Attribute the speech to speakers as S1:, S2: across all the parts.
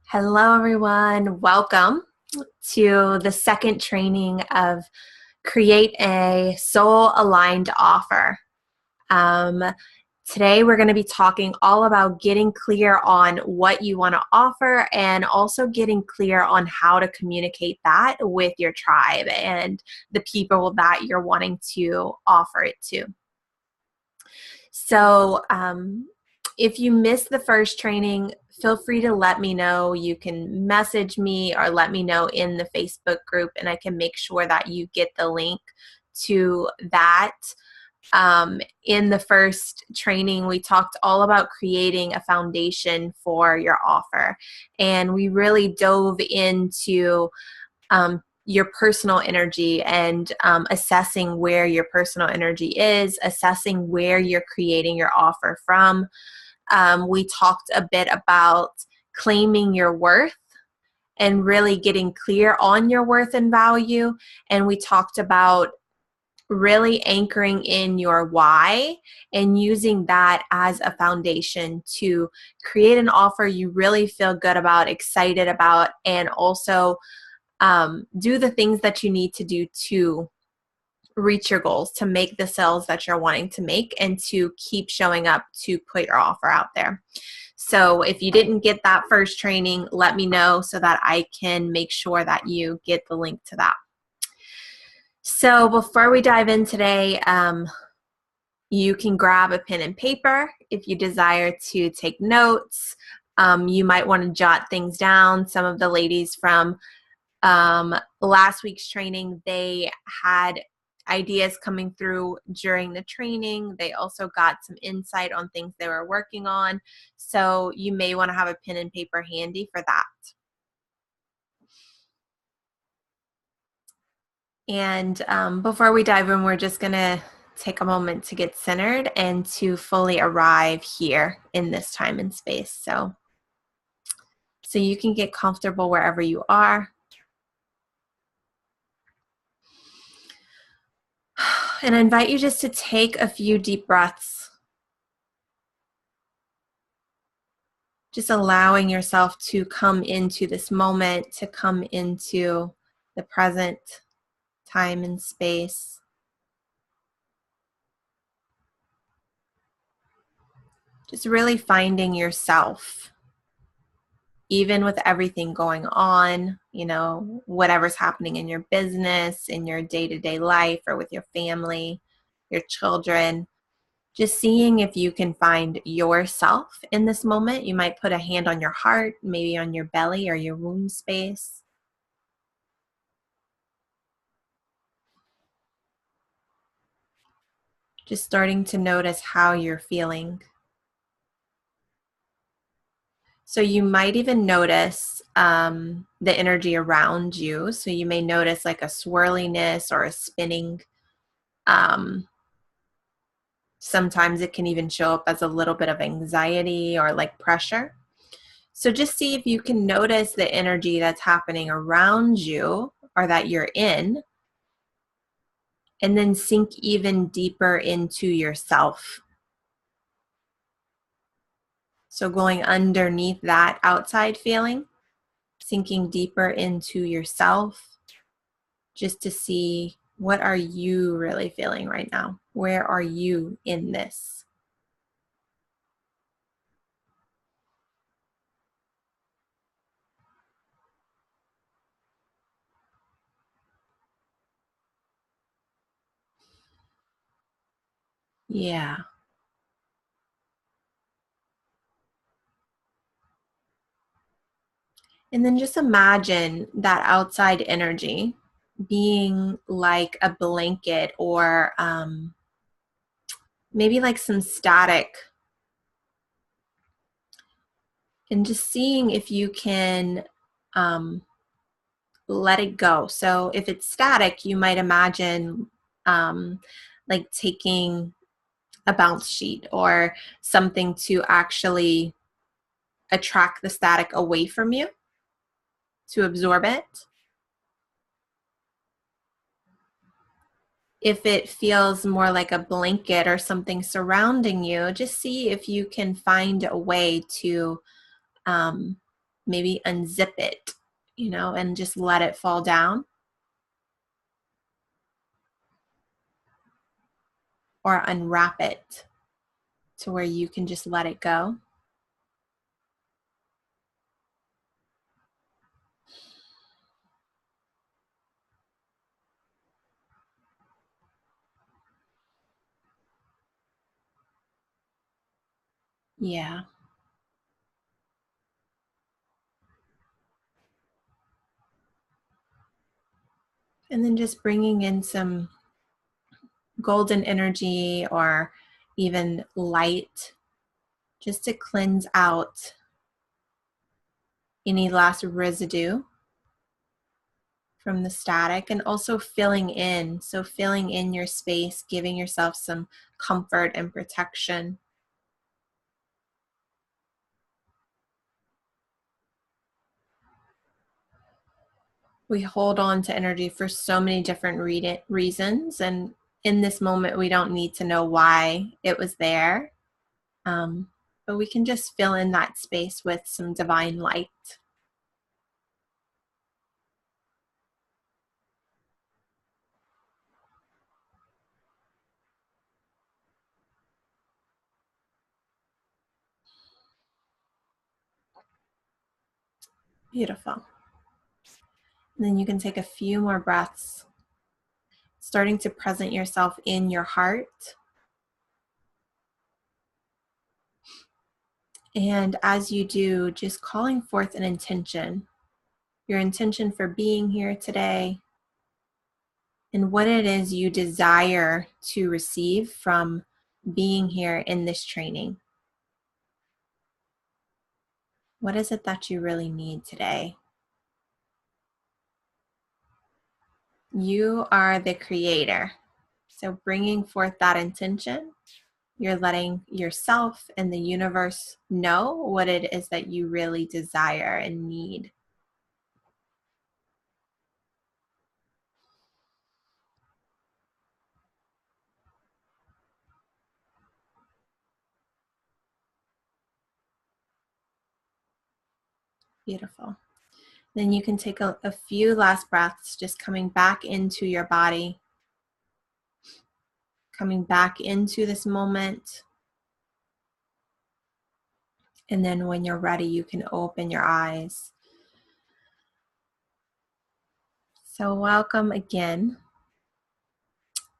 S1: Hello, everyone. Welcome to the second training of Create a Soul Aligned Offer. Today, we're going to be talking all about getting clear on what you want to offer and also getting clear on how to communicate that with your tribe and the people that you're wanting to offer it to. So, if you missed the first training, feel free to let me know. You can message me or let me know in the Facebook group, and I can make sure that you get the link to that. In the first training, we talked all about creating a foundation for your offer, and we really dove into your personal energy and assessing where your personal energy is, assessing where you're creating your offer from. We talked a bit about claiming your worth and really getting clear on your worth and value. And we talked about really anchoring in your why and using that as a foundation to create an offer you really feel good about, excited about, and also do the things that you need to do to reach your goals, to make the sales that you're wanting to make, and to keep showing up to put your offer out there. So if you didn't get that first training, let me know so that I can make sure that you get the link to that. So before we dive in today, you can grab a pen and paper if you desire to take notes. You might want to jot things down. Some of the ladies from last week's training, they had ideas coming through during the training. They also got some insight on things they were working on. So you may want to have a pen and paper handy for that. And before we dive in, we're just going to take a moment to get centered and to fully arrive here in this time and space. So you can get comfortable wherever you are. And I invite you just to take a few deep breaths. Just allowing yourself to come into this moment, to come into the present time and space. Just really finding yourself, even with everything going on, whatever's happening in your business, in your day-to-day life, or with your family, your children. Just seeing if you can find yourself in this moment. You might put a hand on your heart, maybe on your belly or your womb space. Just starting to notice how you're feeling. So you might even notice the energy around you. So you may notice like a swirliness or a spinning. Sometimes it can even show up as a little bit of anxiety or like pressure. So just see if you can notice the energy that's happening around you or that you're in, and then sink even deeper into yourself. So going underneath that outside feeling, sinking deeper into yourself, just to see, what are you really feeling right now? Where are you in this? Yeah. And then just imagine that outside energy being like a blanket or maybe like some static. And just seeing if you can let it go. So if it's static, you might imagine like taking a bounce sheet or something to actually attract the static away from you, to absorb it. If it feels more like a blanket or something surrounding you, just see if you can find a way to maybe unzip it, and just let it fall down, or unwrap it to where you can just let it go. Yeah. And then just bringing in some golden energy or even light, just to cleanse out any last residue from the static, and also filling in. So filling in your space, giving yourself some comfort and protection. We hold on to energy for so many different reasons, and in this moment we don't need to know why it was there, but we can just fill in that space with some divine light. Beautiful. And then you can take a few more breaths, starting to present yourself in your heart. And as you do, just calling forth an intention, your intention for being here today, and what it is you desire to receive from being here in this training. What is it that you really need today? You are the creator. So bringing forth that intention, you're letting yourself and the universe know what it is that you really desire and need. Beautiful. Then you can take a few last breaths, just coming back into your body, coming back into this moment. And then when you're ready, you can open your eyes. So welcome again.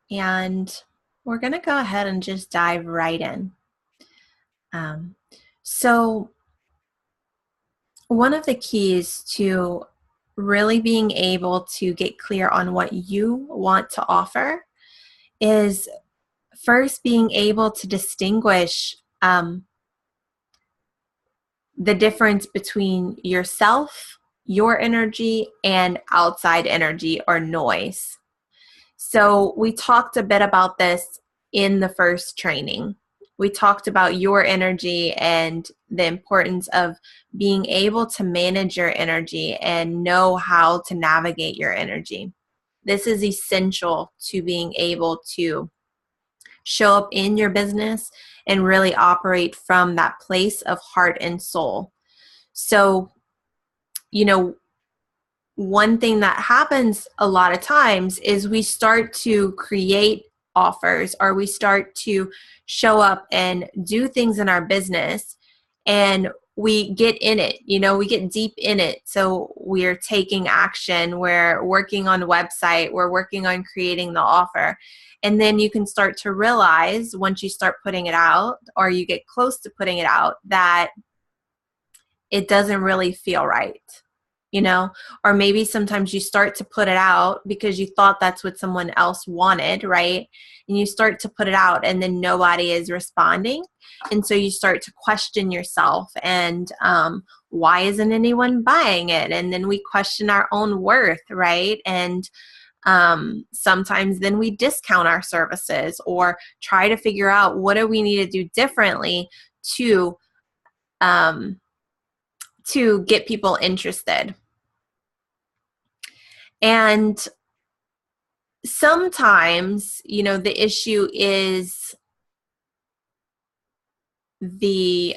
S1: And we're going to go ahead and just dive right in. So one of the keys to really being able to get clear on what you want to offer is first being able to distinguish the difference between yourself, your energy, and outside energy or noise. So we talked a bit about this in the first training. We talked about your energy and the importance of being able to manage your energy and know how to navigate your energy. This is essential to being able to show up in your business and really operate from that place of heart and soul. So, one thing that happens a lot of times is we start to create offers, or we start to show up and do things in our business, and we get in it, we get deep in it. So we're taking action, we're working on a website, we're working on creating the offer. And then you can start to realize once you start putting it out, or you get close to putting it out, that it doesn't really feel right, or maybe sometimes you start to put it out because you thought that's what someone else wanted, right? And you start to put it out and then nobody is responding. And so you start to question yourself and why isn't anyone buying it? And then we question our own worth, right? And sometimes then we discount our services or try to figure out what do we need to do differently to get people interested. And sometimes, the issue is the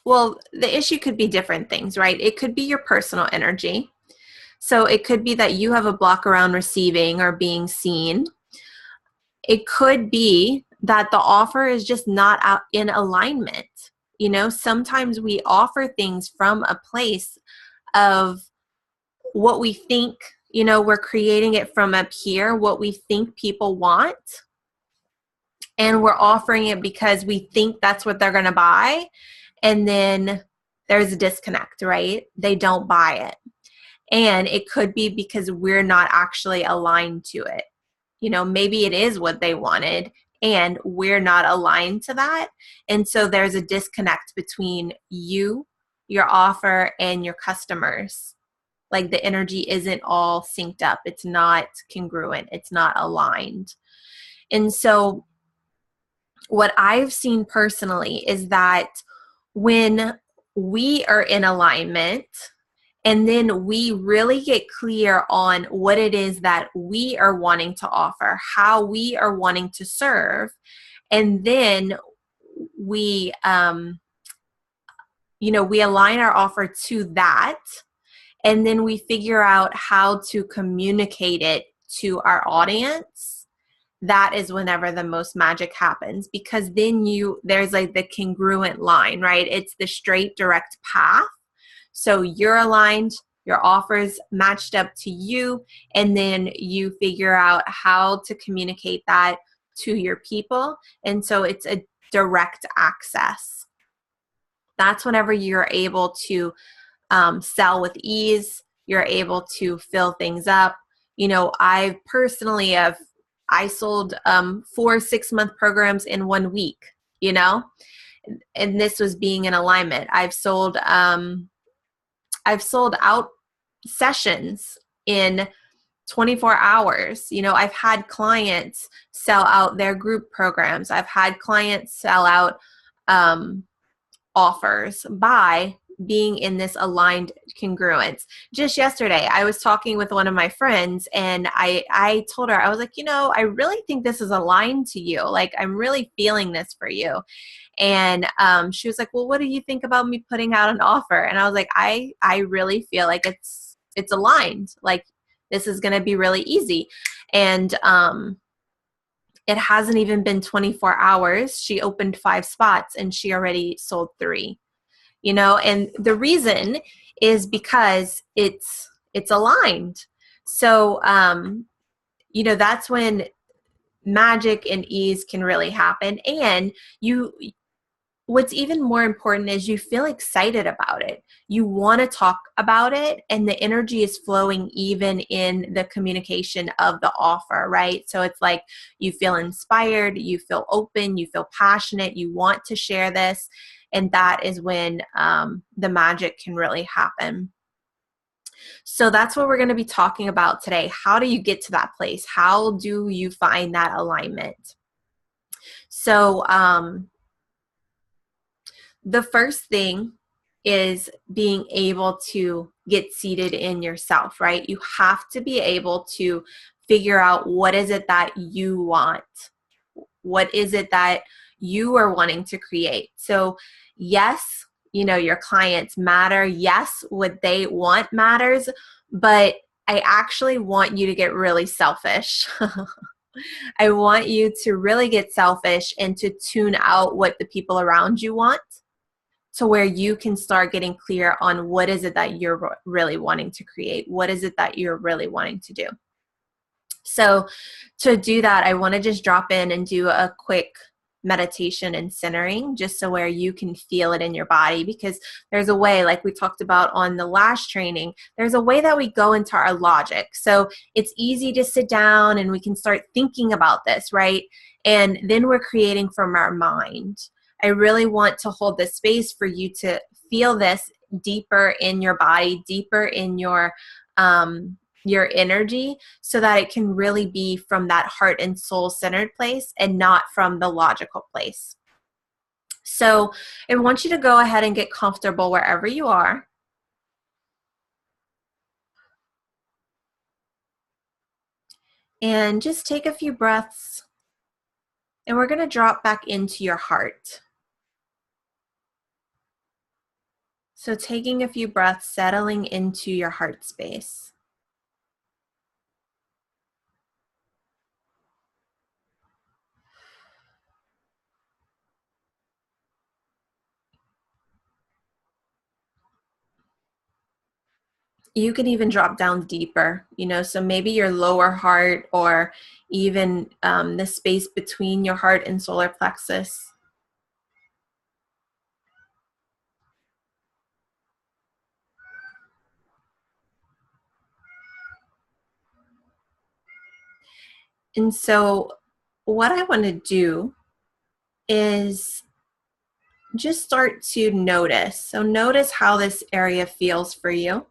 S1: Well, the issue could be different things, right? It could be your personal energy. So it could be that you have a block around receiving or being seen. It could be that the offer is just not out in alignment. You know, sometimes we offer things from a place of what we think, you know, we're creating it from up here, what we think people want, and we're offering it because we think that's what they're going to buy. And then there's a disconnect, right? They don't buy it. And it could be because we're not actually aligned to it. You know, maybe it is what they wanted and we're not aligned to that. And so there's a disconnect between you, your offer, and your customers. Like the energy isn't all synced up, it's not congruent, it's not aligned. And so what I've seen personally is that when we are in alignment, and then we really get clear on what it is that we are wanting to offer, how we are wanting to serve, and then we, we align our offer to that, and then we figure out how to communicate it to our audience. That is whenever the most magic happens, because then there's like the congruent line, right? It's the straight direct path. So you're aligned, your offers matched up to you, and then you figure out how to communicate that to your people. And so it's a direct access. That's whenever you're able to sell with ease, you're able to fill things up. You know, I personally I sold 4 6-month programs in 1 week, you know, and this was being in alignment. I've sold out sessions in 24 hours. You know, I've had clients sell out their group programs. I've had clients sell out offers by being in this aligned congruence. Just yesterday, I was talking with one of my friends and I told her, I was like, you know, I really think this is aligned to you. Like, I'm really feeling this for you. And she was like, well, what do you think about me putting out an offer? And I was like, I really feel like it's aligned. Like, this is going to be really easy. And it hasn't even been 24 hours. She opened 5 spots and she already sold 3, you know, and the reason is because it's aligned. So, you know, that's when magic and ease can really happen. And what's even more important is you feel excited about it. You want to talk about it, and the energy is flowing even in the communication of the offer, right? So it's like you feel inspired, you feel open, you feel passionate, you want to share this, and that is when the magic can really happen. So that's what we're going to be talking about today. How do you get to that place? How do you find that alignment? So, the first thing is being able to get seated in yourself, right? You have to be able to figure out what is it that you want. What is it that you are wanting to create? So, yes, you know, your clients matter. Yes, what they want matters, but I actually want you to get really selfish. I want you to really get selfish and to tune out what the people around you want, to where you can start getting clear on what is it that you're really wanting to create. What is it that you're really wanting to do? So to do that, I want to just drop in and do a quick meditation and centering, just so where you can feel it in your body, because there's a way, like we talked about on the last training, there's a way that we go into our logic. So it's easy to sit down and we can start thinking about this, right? And then we're creating from our mind. I really want to hold this space for you to feel this deeper in your body, deeper in your energy, so that it can really be from that heart and soul centered place and not from the logical place. So I want you to go ahead and get comfortable wherever you are. And just take a few breaths. And we're going to drop back into your heart. So taking a few breaths, settling into your heart space. You can even drop down deeper, so maybe your lower heart or even the space between your heart and solar plexus. And so, what I want to do is just start to notice. So, notice how this area feels for you.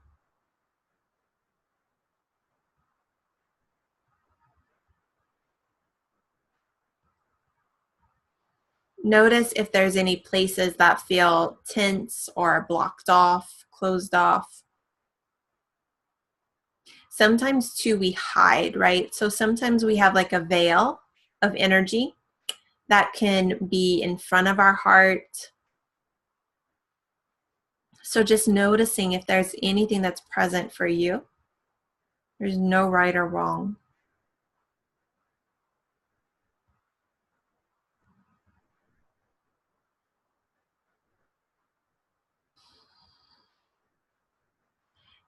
S1: Notice if there's any places that feel tense or blocked off, closed off. Sometimes, too, we hide, right? So, sometimes we have like a veil of energy that can be in front of our heart. So just noticing if there's anything that's present for you. There's no right or wrong.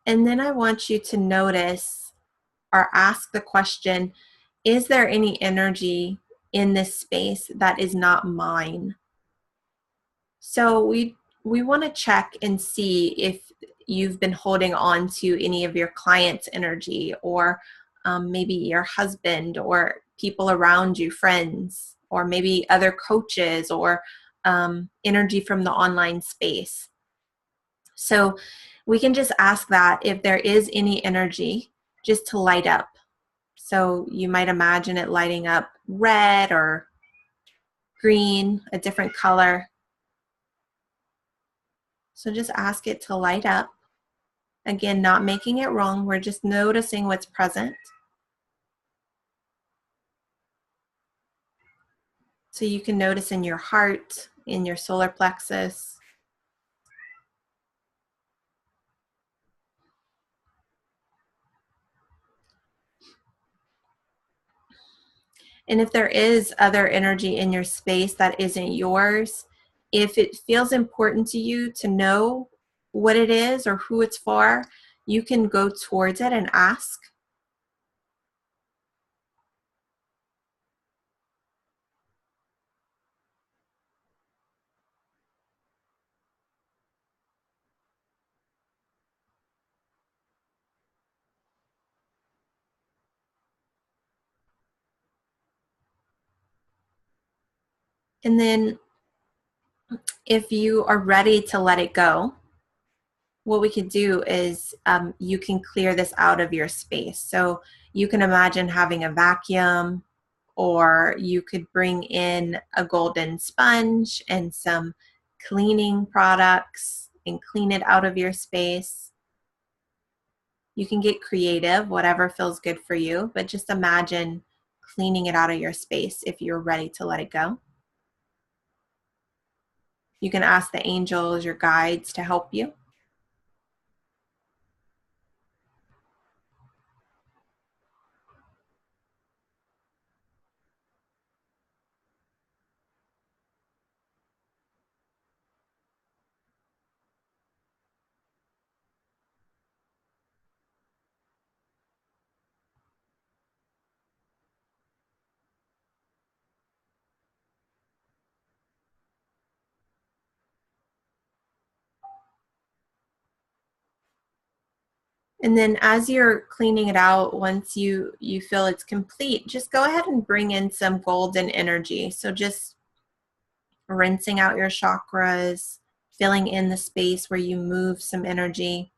S1: And then I want you to notice or ask the question, is there any energy in this space that is not mine? So we want to check and see if you've been holding on to any of your clients' energy, or maybe your husband or people around you, friends, or maybe other coaches, or energy from the online space. So we can just ask that if there is any energy, just to light up. So you might imagine it lighting up red or green, a different color. So just ask it to light up. Again, not making it wrong. We're just noticing what's present. So you can notice in your heart, in your solar plexus. And if there is other energy in your space that isn't yours, if it feels important to you to know what it is or who it's for, you can go towards it and ask. And then if you are ready to let it go, what we could do is you can clear this out of your space. So you can imagine having a vacuum, or you could bring in a golden sponge and some cleaning products and clean it out of your space. You can get creative, whatever feels good for you, but just imagine cleaning it out of your space if you're ready to let it go. You can ask the angels, your guides, to help you. And then as you're cleaning it out, once you feel it's complete, just go ahead and bring in some golden energy. So just rinsing out your chakras, filling in the space where you move some energy.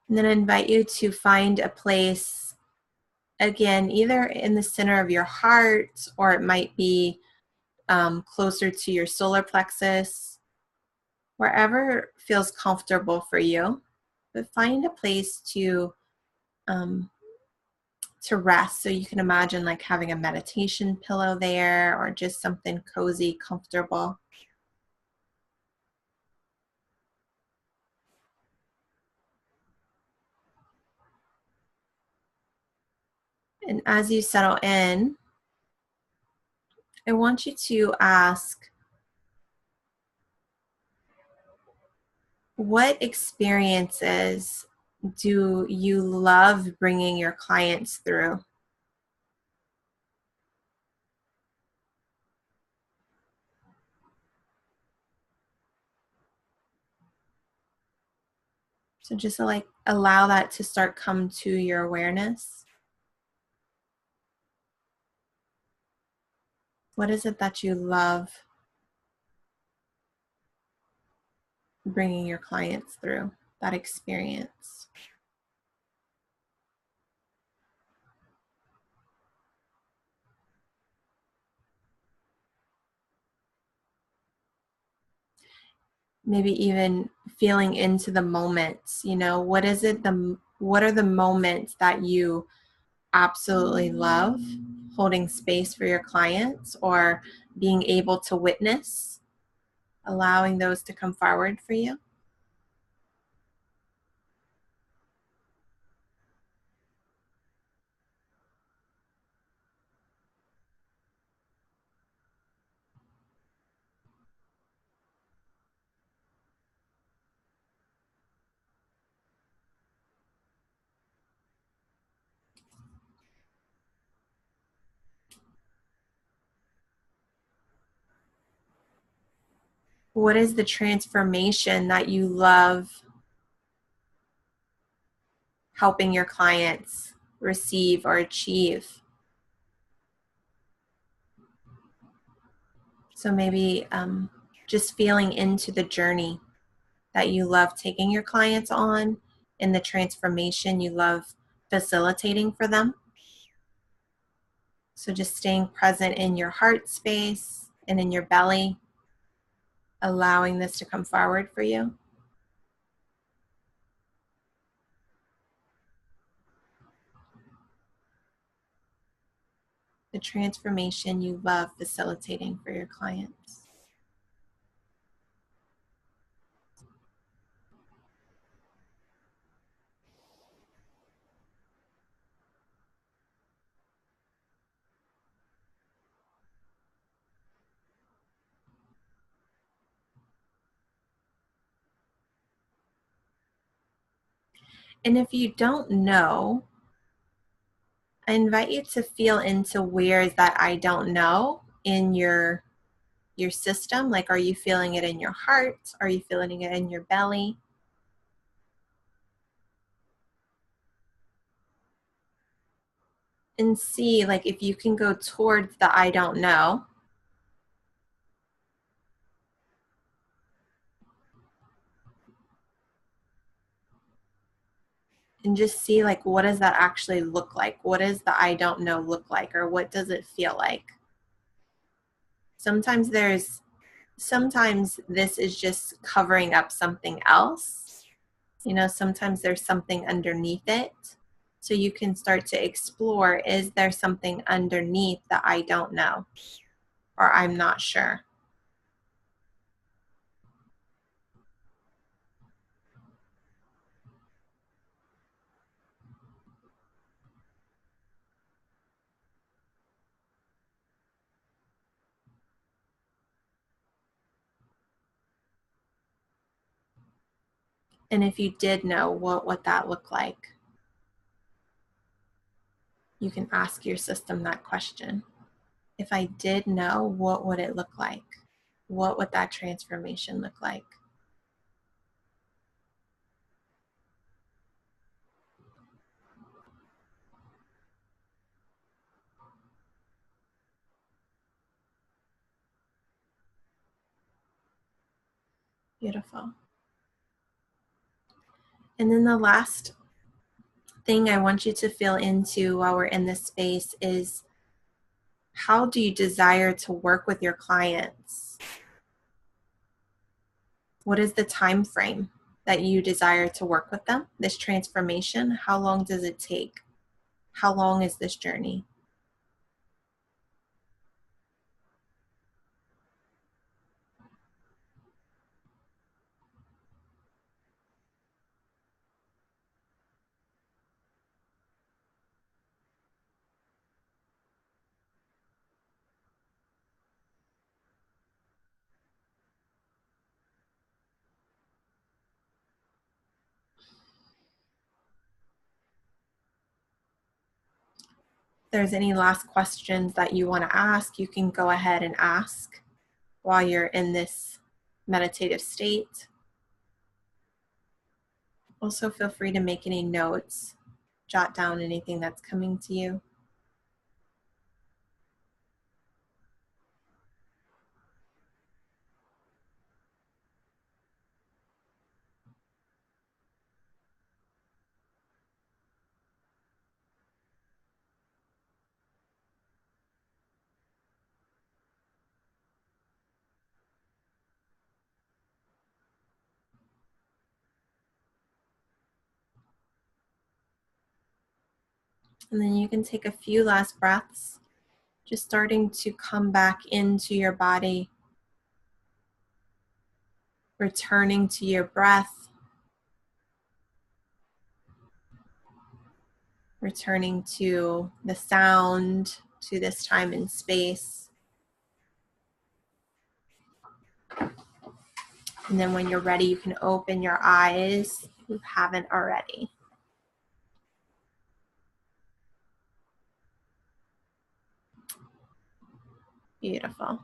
S1: And then I invite you to find a place Again, either in the center of your heart, or it might be closer to your solar plexus, wherever feels comfortable for you. But find a place um, to rest. So you can imagine like having a meditation pillow there, or just something cozy, comfortable. And as you settle in, I want you to ask, what experiences do you love bringing your clients through? So just like allow that to start come to your awareness. What is it that you love bringing your clients through that experience? Maybe even feeling into the moments, what is it, what are the moments that you absolutely love holding space for your clients, or being able to witness, allowing those to come forward for you? What is the transformation that you love helping your clients receive or achieve? So maybe just feeling into the journey that you love taking your clients on, and the transformation you love facilitating for them. So just staying present in your heart space and in your belly, allowing this to come forward for you. The transformation you love facilitating for your clients. And if you don't know, I invite you to feel into, where is that I don't know in your system. Like, are you feeling it in your heart? Are you feeling it in your belly? And see, like, if you can go towards the I don't know, and just see, like, what does that actually look like? What does the I don't know look like, or what does it feel like? Sometimes this is just covering up something else. Sometimes there's something underneath it. So you can start to explore, is there something underneath that I don't know, or I'm not sure? And if you did know, what would that look like? You can ask your system that question. If I did know, what would it look like? What would that transformation look like? Beautiful. And then the last thing I want you to feel into while we're in this space is, how do you desire to work with your clients? What is the time frame that you desire to work with them? This transformation, how long does it take? How long is this journey? If there's any last questions that you want to ask, you can go ahead and ask while you're in this meditative state. Also, feel free to make any notes, jot down anything that's coming to you. And then you can take a few last breaths, just starting to come back into your body, returning to your breath, returning to the sound, to this time and space. And then when you're ready, you can open your eyes if you haven't already. Beautiful.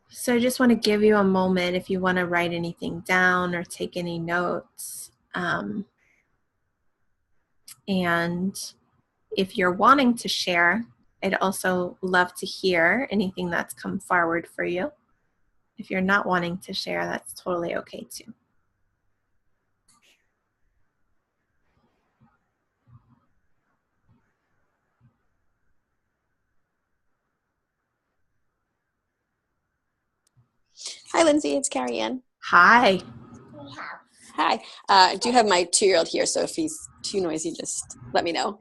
S1: So I just want to give you a moment if you want to write anything down or take any notes. And if you're wanting to share, I'd also love to hear anything that's come forward for you. If you're not wanting to share, that's totally okay too.
S2: Hi, Lindsay. It's Carrie Ann.
S1: Hi.
S2: Hi. I do have my 2-year-old here, so if he's too noisy, just let me know.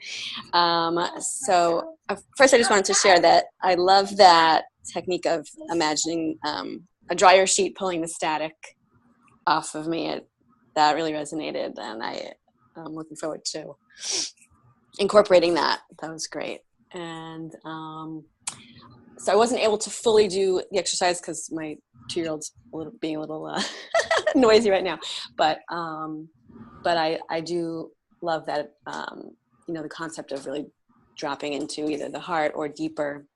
S2: So first, I just wanted to share that I love that technique of imagining a dryer sheet pulling the static off of me. That really resonated, and I'm looking forward to incorporating that. That was great. And so I wasn't able to fully do the exercise because my 2-year-old's being a little noisy right now, but I do love that the concept of really dropping into either the heart or deeper.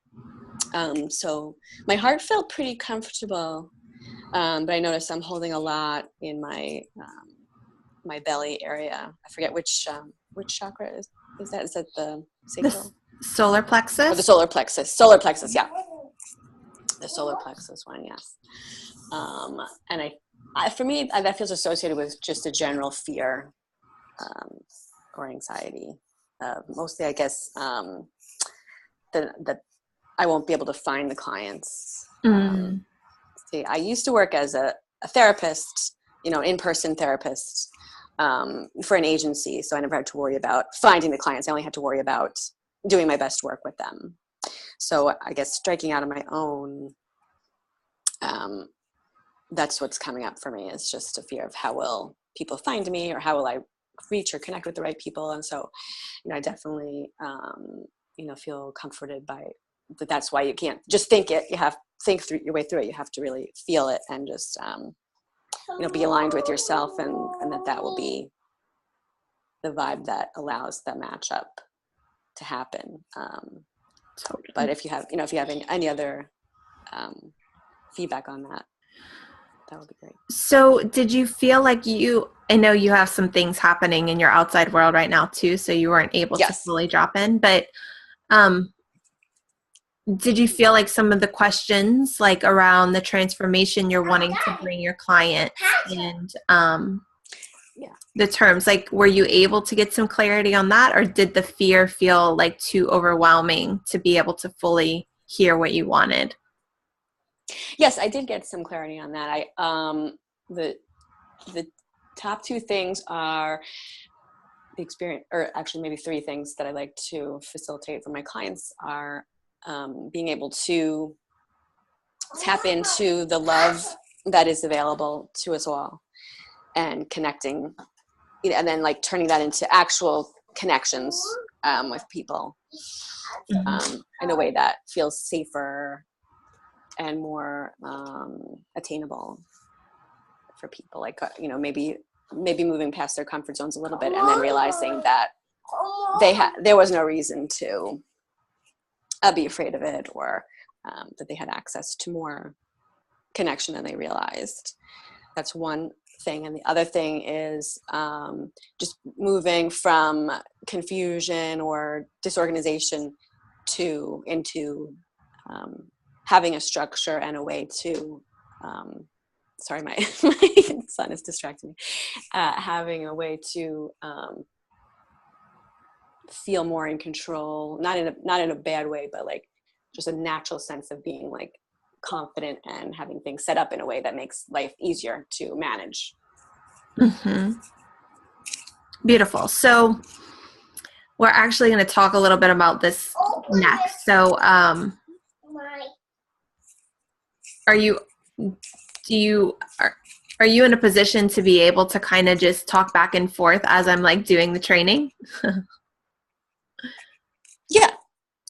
S2: So my heart felt pretty comfortable, but I noticed I'm holding a lot in my my belly area. I forget which chakra is that? Is that the sacral?
S1: Solar plexus?
S2: Oh, the solar plexus. Solar plexus, yeah. The solar plexus one, yes. And for me, that feels associated with just a general fear or anxiety. Mostly, I guess, that I won't be able to find the clients. See, I used to work as a therapist, in-person therapist for an agency, so I never had to worry about finding the clients. I only had to worry about doing my best work with them. So I guess striking out on my own, that's what's coming up for me, is just a fear of how will people find me, or how will I reach or connect with the right people. And so, I definitely, feel comforted by that. That's why you can't just think it. You have to think through your way through it. You have to really feel it and just, be aligned with yourself, and that will be the vibe that allows the matchup to happen. But if you have, any other feedback on that, that would be great.
S1: So did you feel like I know you have some things happening in your outside world right now too, so you weren't able to fully drop in, but did you feel like some of the questions, like around the transformation you're wanting to bring your client, and the terms? Like, were you able to get some clarity on that, or did the fear feel like too overwhelming to be able to fully hear what you wanted?
S2: Yes, I did get some clarity on that. The the top two things are the experience, or actually maybe three things that I like to facilitate for my clients are being able to tap into the love that is available to us all and connecting, and then like turning that into actual connections with people in a way that feels safer and more attainable for people. Like, maybe moving past their comfort zones a little bit and then realizing that there was no reason to be afraid of it, or that they had access to more connection than they realized. That's one thing. And the other thing is just moving from confusion or disorganization into having a structure and a way to sorry, my son is distracting me. Having a way to feel more in control, not in a bad way, but like just a natural sense of being like confident and having things set up in a way that makes life easier to manage.
S1: Mm-hmm. Beautiful. So we're actually going to talk a little bit about this next. So, are you in a position to be able to kind of just talk back and forth as I'm like doing the training?
S2: Yeah.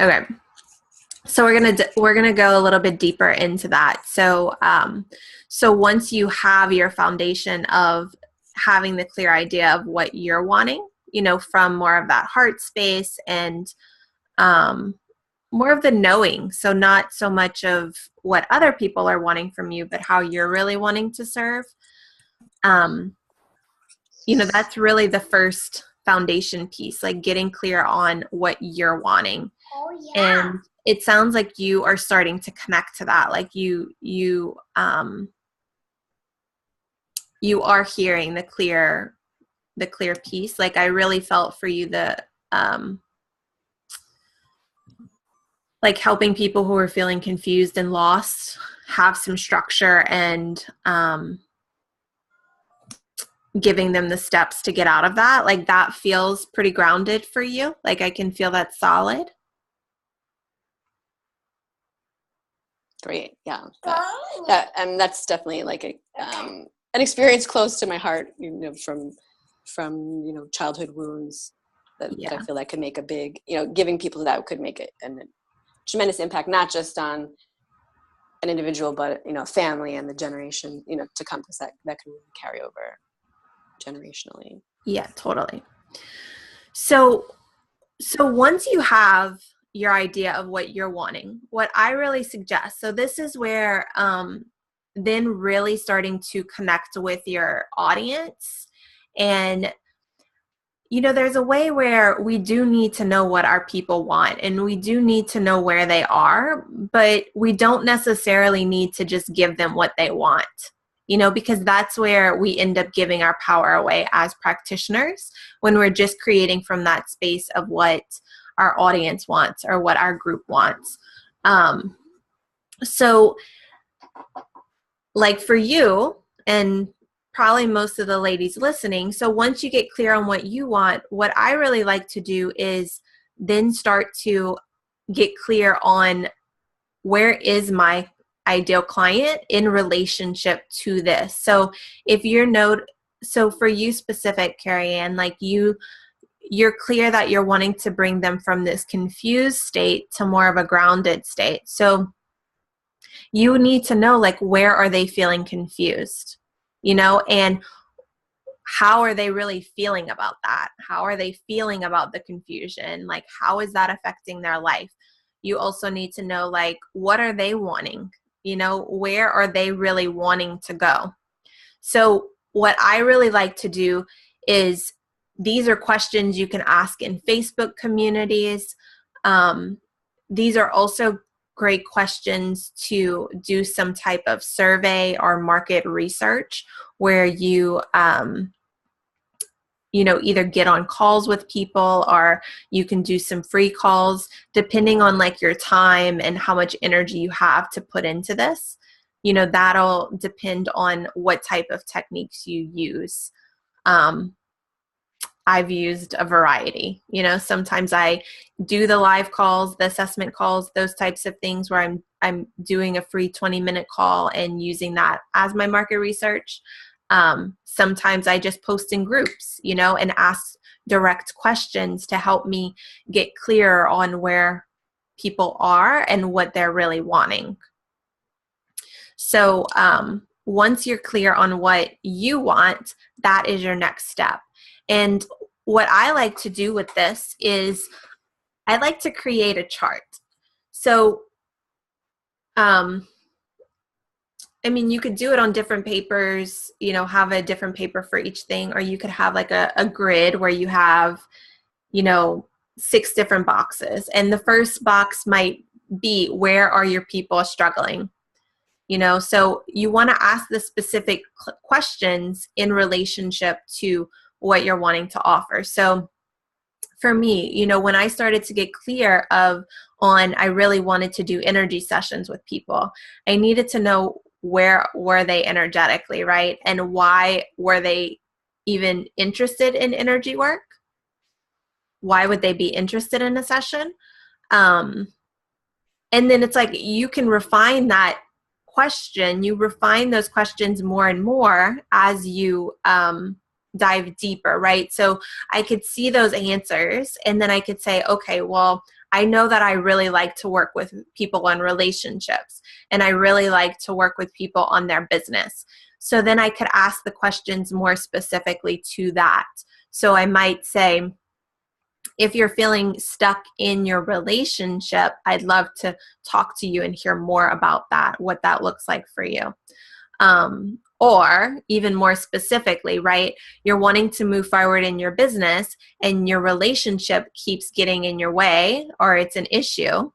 S1: Okay. So we're gonna go a little bit deeper into that. So so once you have your foundation of having the clear idea of what you're wanting, from more of that heart space and more of the knowing. So not so much of what other people are wanting from you, but how you're really wanting to serve. That's really the first foundation piece, like getting clear on what you're wanting. Oh, yeah. And it sounds like you are starting to connect to that. Like you are hearing the clear piece. Like I really felt for you like helping people who are feeling confused and lost have some structure and giving them the steps to get out of that. Like that feels pretty grounded for you. Like I can feel that solid.
S2: Great. Yeah. That's definitely like an experience close to my heart, from childhood wounds that I feel like could make a big, giving people that could make a tremendous impact, not just on an individual, but, family and the generation, to come, because that can really carry over generationally.
S1: Yeah, totally. So once you have your idea of what you're wanting, what I really suggest, so this is where then really starting to connect with your audience. And there's a way where we do need to know what our people want, and we do need to know where they are, but we don't necessarily need to just give them what they want, because that's where we end up giving our power away as practitioners, when we're just creating from that space of what our audience wants or what our group wants. So like for you, and probably most of the ladies listening, so once you get clear on what you want, what I really like to do is then start to get clear on where is my ideal client in relationship to this. So if so for you specific, Carrie Ann, like you're clear that you're wanting to bring them from this confused state to more of a grounded state. So you need to know, like, where are they feeling confused, and how are they really feeling about that? How are they feeling about the confusion? Like, how is that affecting their life? You also need to know, like, what are they wanting? Where are they really wanting to go? So what I really like to do is, these are questions you can ask in Facebook communities. These are also great questions to do some type of survey or market research, where you either get on calls with people, or you can do some free calls depending on like your time and how much energy you have to put into this. That'll depend on what type of techniques you use. I've used a variety. Sometimes I do the live calls, the assessment calls, those types of things where I'm doing a free 20-minute call and using that as my market research. Sometimes I just post in groups, and ask direct questions to help me get clear on where people are and what they're really wanting. So once you're clear on what you want, that is your next step. And what I like to do with this is I like to create a chart. So, you could do it on different papers, have a different paper for each thing, or you could have like a grid where you have, 6 different boxes. And the first box might be, where are your people struggling? So you want to ask the specific questions in relationship to what you're wanting to offer. So for me, when I started to get clear I really wanted to do energy sessions with people, I needed to know where were they energetically, right? And why were they even interested in energy work? Why would they be interested in a session? And then it's like you can refine that question. You refine those questions more and more as you dive deeper, right? So I could see those answers, and then I could say, okay, well, I know that I really like to work with people on relationships, and I really like to work with people on their business. So then I could ask the questions more specifically to that. So I might say, if you're feeling stuck in your relationship, I'd love to talk to you and hear more about that, what that looks like for you. Or even more specifically, right? You're wanting to move forward in your business and your relationship keeps getting in your way, or it's an issue.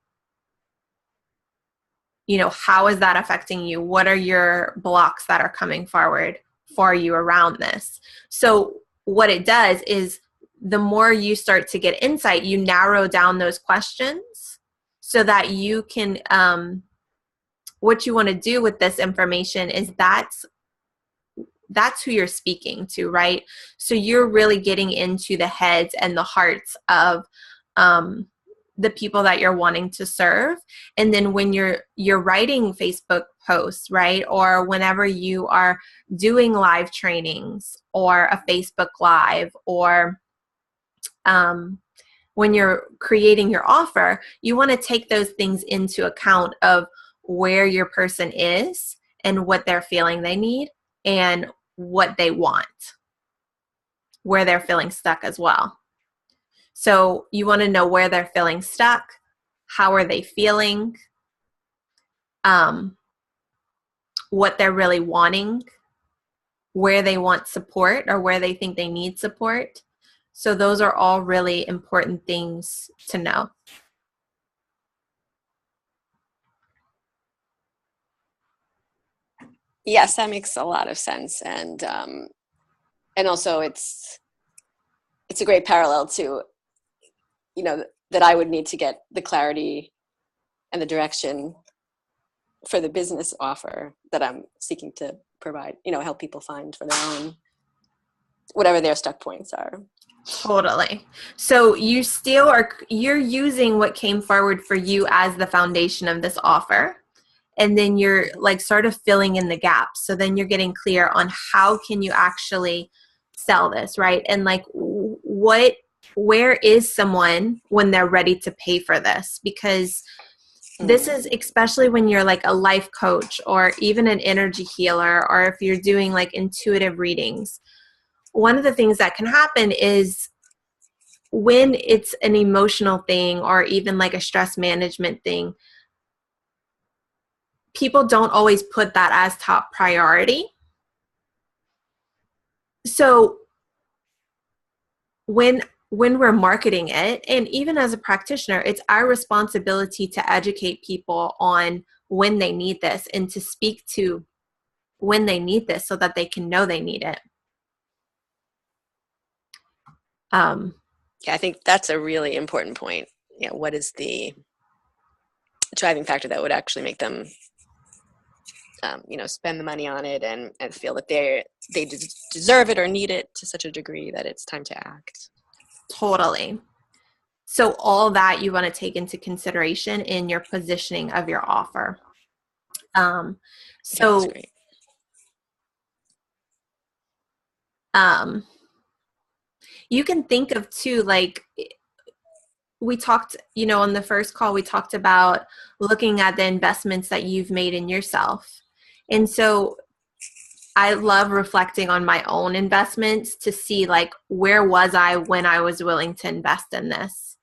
S1: How is that affecting you? What are your blocks that are coming forward for you around this? So what it does is, the more you start to get insight, you narrow down those questions so that you can, what you want to do with this information is that's who you're speaking to, right? So you're really getting into the heads and the hearts of the people that you're wanting to serve. And then when you're writing Facebook posts, right, or whenever you are doing live trainings or a Facebook Live, or when you're creating your offer, you want to take those things into account of where your person is and what they're feeling they need and what they want, where they're feeling stuck as well. So you want to know where they're feeling stuck, how are they feeling, what they're really wanting, where they want support or where they think they need support. So those are all really important things to know.
S2: Yes, that makes a lot of sense, and also it's a great parallel to, that I would need to get the clarity and the direction for the business offer that I'm seeking to provide, help people find for their own, whatever their stuck points are.
S1: Totally. So you're using what came forward for you as the foundation of this offer. And then you're like sort of filling in the gaps. So then you're getting clear on how can you actually sell this, right? And like where is someone when they're ready to pay for this? Because this is especially when you're like a life coach or even an energy healer, or if you're doing like intuitive readings. One of the things that can happen is when it's an emotional thing or even like a stress management thing, people don't always put that as top priority. So when we're marketing it, and even as a practitioner, it's our responsibility to educate people on when they need this and to speak to when they need this so that they can know they need it.
S2: Yeah, I think that's a really important point. Yeah, what is the driving factor that would actually make them, spend the money on it and feel that they deserve it or need it to such a degree that it's time to act.
S1: Totally. So all that you want to take into consideration in your positioning of your offer.
S2: Yeah, that's
S1: So
S2: great.
S1: You can think of too, like we talked, on the first call, we talked about looking at the investments that you've made in yourself. And so I love reflecting on my own investments to see, like, where was I when I was willing to invest in this?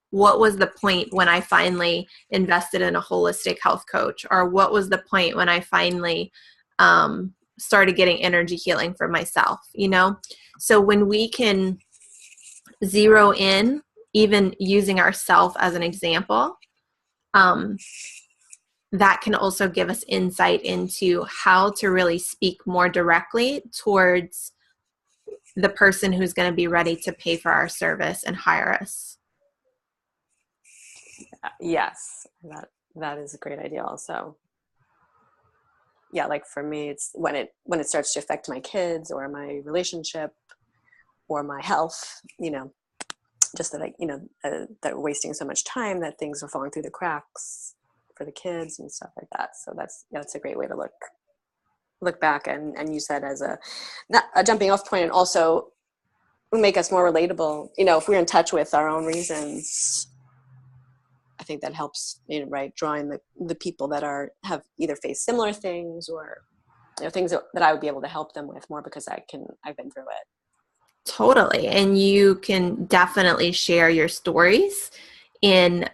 S1: What was the point when I finally invested in a holistic health coach? Or what was the point when I finally started getting energy healing for myself, So when we can zero in, even using ourself as an example, that can also give us insight into how to really speak more directly towards the person who's going to be ready to pay for our service and hire us.
S2: Yes, that is a great idea also. Yeah, like for me, it's when it starts to affect my kids or my relationship or my health, just that that we're wasting so much time that things are falling through the cracks for the kids and stuff like that. So that's a great way to look back and use that as not a jumping off point, and also make us more relatable. If we're in touch with our own reasons, I think that helps, right, drawing the people that have either faced similar things or things that I would be able to help them with more because I've been through it.
S1: Totally. And you can definitely share your stories in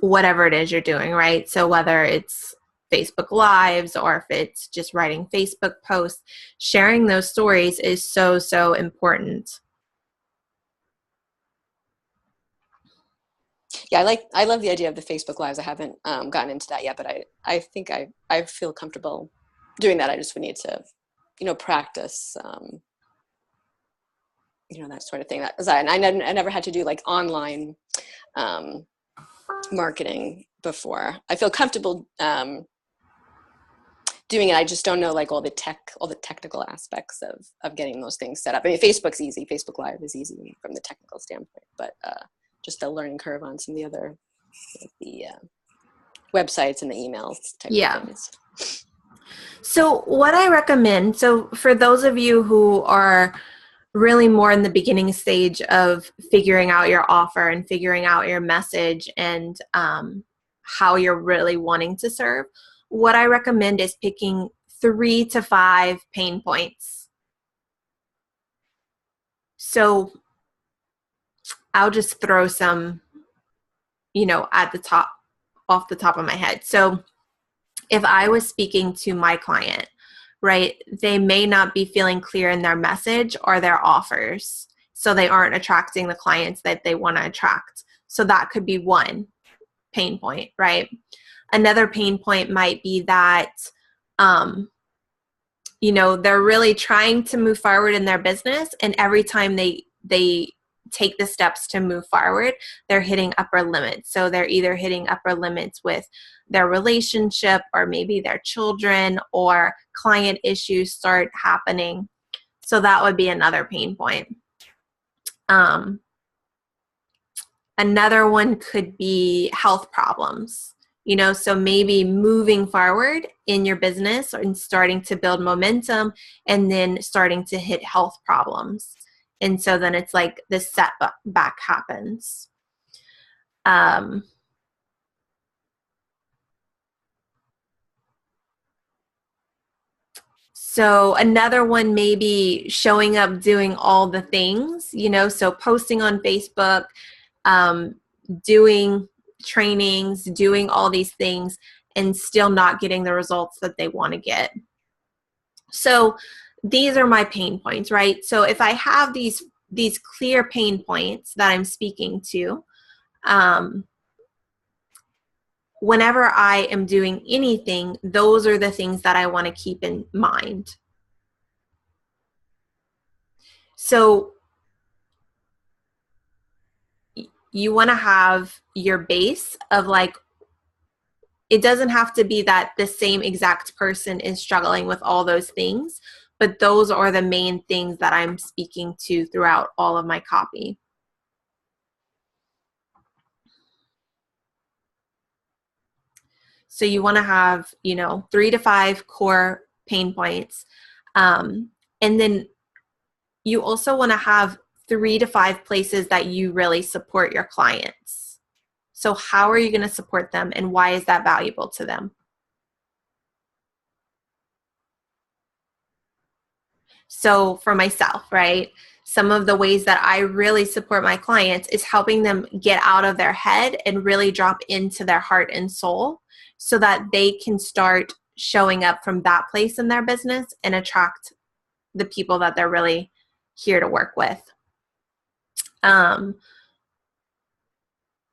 S1: whatever it is you're doing, right? So whether it's Facebook Lives or if it's just writing Facebook posts, sharing those stories is so, so important.
S2: Yeah, I love the idea of the Facebook Lives. I haven't gotten into that yet, but I think I feel comfortable doing that. I just would need to, practice, that sort of thing. I never had to do like online marketing before. I feel comfortable doing it. I just don't know like all the technical aspects of getting those things set up. I mean, Facebook's easy. Facebook Live is easy from the technical standpoint, but just the learning curve on some of the other the websites and the emails type of things.
S1: So what I recommend, so for those of you who are really more in the beginning stage of figuring out your offer and figuring out your message and how you're really wanting to serve, what I recommend is picking 3 to 5 pain points. So I'll just throw some, at the top, off the top of my head. So if I was speaking to my client, right, they may not be feeling clear in their message or their offers. So they aren't attracting the clients that they want to attract. So that could be one pain point, right? Another pain point might be that, they're really trying to move forward in their business, and every time they take the steps to move forward, they're hitting upper limits. So they're either hitting upper limits with their relationship or maybe their children, or client issues start happening. So that would be another pain point. Another one could be health problems. So maybe moving forward in your business and starting to build momentum and then starting to hit health problems. And so then it's like this setback happens. So another one may be showing up doing all the things, so posting on Facebook, doing trainings, doing all these things, and still not getting the results that they want to get. So these are my pain points, right? So if I have these clear pain points that I'm speaking to, whenever I am doing anything, those are the things that I want to keep in mind. So you want to have your base of like, it doesn't have to be that the same exact person is struggling with all those things, but those are the main things that I'm speaking to throughout all of my copy. So you want to have, 3 to 5 core pain points. And then you also want to have 3 to 5 places that you really support your clients. So how are you going to support them, and why is that valuable to them? So for myself, right, some of the ways that I really support my clients is helping them get out of their head and really drop into their heart and soul so that they can start showing up from that place in their business and attract the people that they're really here to work with.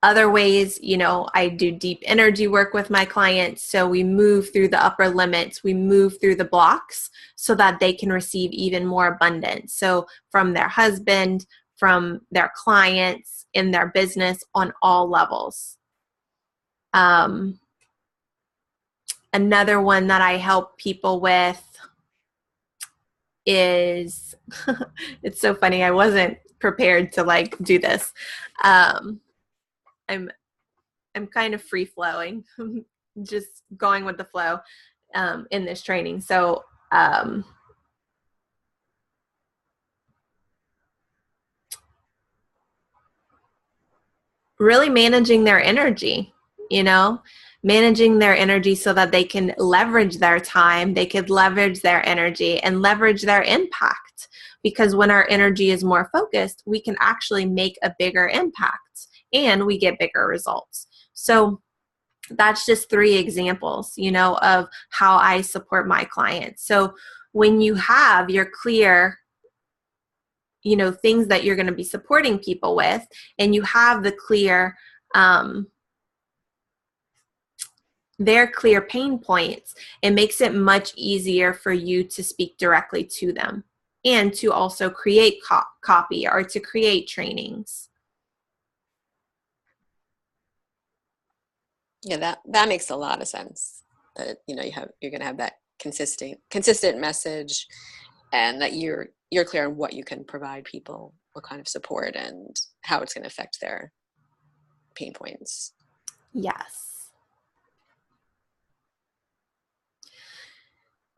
S1: Other ways, I do deep energy work with my clients. So we move through the upper limits, we move through the blocks so that they can receive even more abundance. So from their husband, from their clients, in their business, on all levels. Another one that I help people with is, it's so funny, I wasn't prepared to do this. I'm kind of free flowing, just going with the flow in this training. So really managing their energy, managing their energy so that they can leverage their time, they could leverage their energy and leverage their impact. Because when our energy is more focused, we can actually make a bigger impact and we get bigger results. So that's just 3 examples, of how I support my clients. So when you have your clear, things that you're going to be supporting people with, and you have the clear, their clear pain points, it makes it much easier for you to speak directly to them and to also create copy or to create trainings.
S2: Yeah, that makes a lot of sense. That you're going to have that consistent message, and that you're clear on what you can provide people, what kind of support, and how it's going to affect their pain points.
S1: Yes.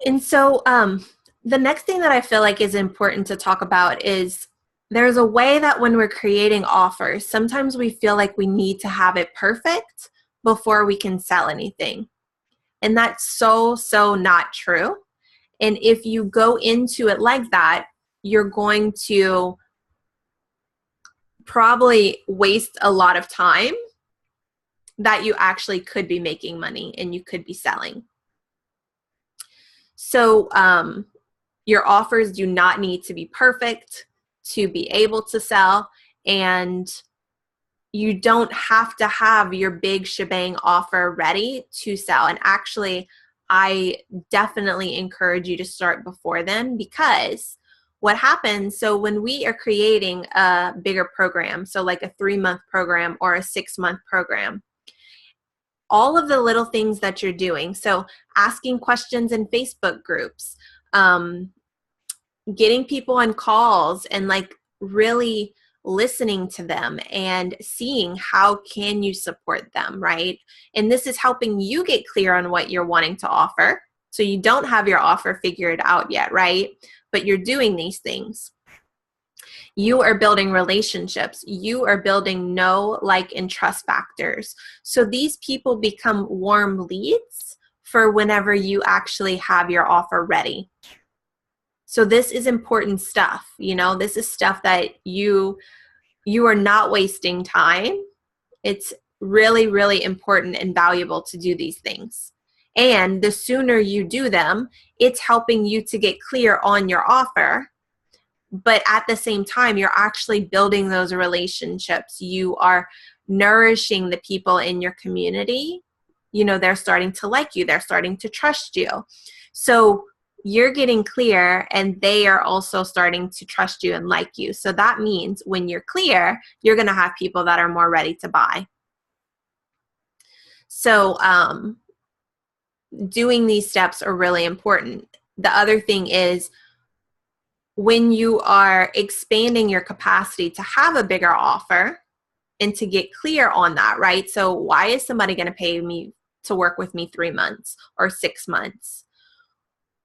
S1: And so the next thing that I feel like is important to talk about is there's a way that when we're creating offers, sometimes we feel like we need to have it perfect before we can sell anything. And that's so not true. And if you go into it like that, you're going to probably waste a lot of time that you actually could be making money and you could be selling. So your offers do not need to be perfect to be able to sell, and you don't have to have your big shebang offer ready to sell. And actually, I definitely encourage you to start before then, because what happens, so when we are creating a bigger program, so like a 3-month program or a 6-month program, all of the little things that you're doing, so asking questions in Facebook groups, getting people on calls and really listening to them and seeing how can you support them, right? And this is helping you get clear on what you're wanting to offer. So you don't have your offer figured out yet, right? But you're doing these things. You are building relationships. You are building know, like, and trust factors. So these people become warm leads for whenever you actually have your offer ready. So this is important stuff. This is stuff that you are not wasting time. It's really, really important and valuable to do these things. And the sooner you do them, it's helping you to get clear on your offer. But at the same time, you're actually building those relationships. You are nourishing the people in your community. They're starting to like you. They're starting to trust you. So you're getting clear and they are also starting to trust you and like you. So that means when you're clear, you're going to have people that are more ready to buy. So doing these steps are really important. The other thing is when you are expanding your capacity to have a bigger offer and to get clear on that, right? So why is somebody going to pay me to work with me 3 months or 6 months?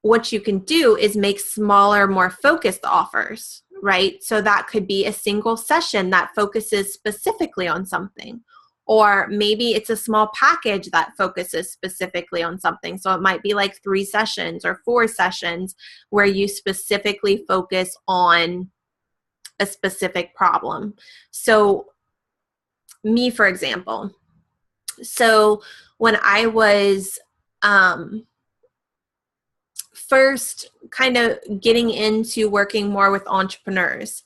S1: What you can do is make smaller, more focused offers, right? So that could be a single session that focuses specifically on something. Or maybe it's a small package that focuses specifically on something. So it might be like 3 sessions or 4 sessions where you specifically focus on a specific problem. So me, for example, so when I was first kind of getting into working more with entrepreneurs,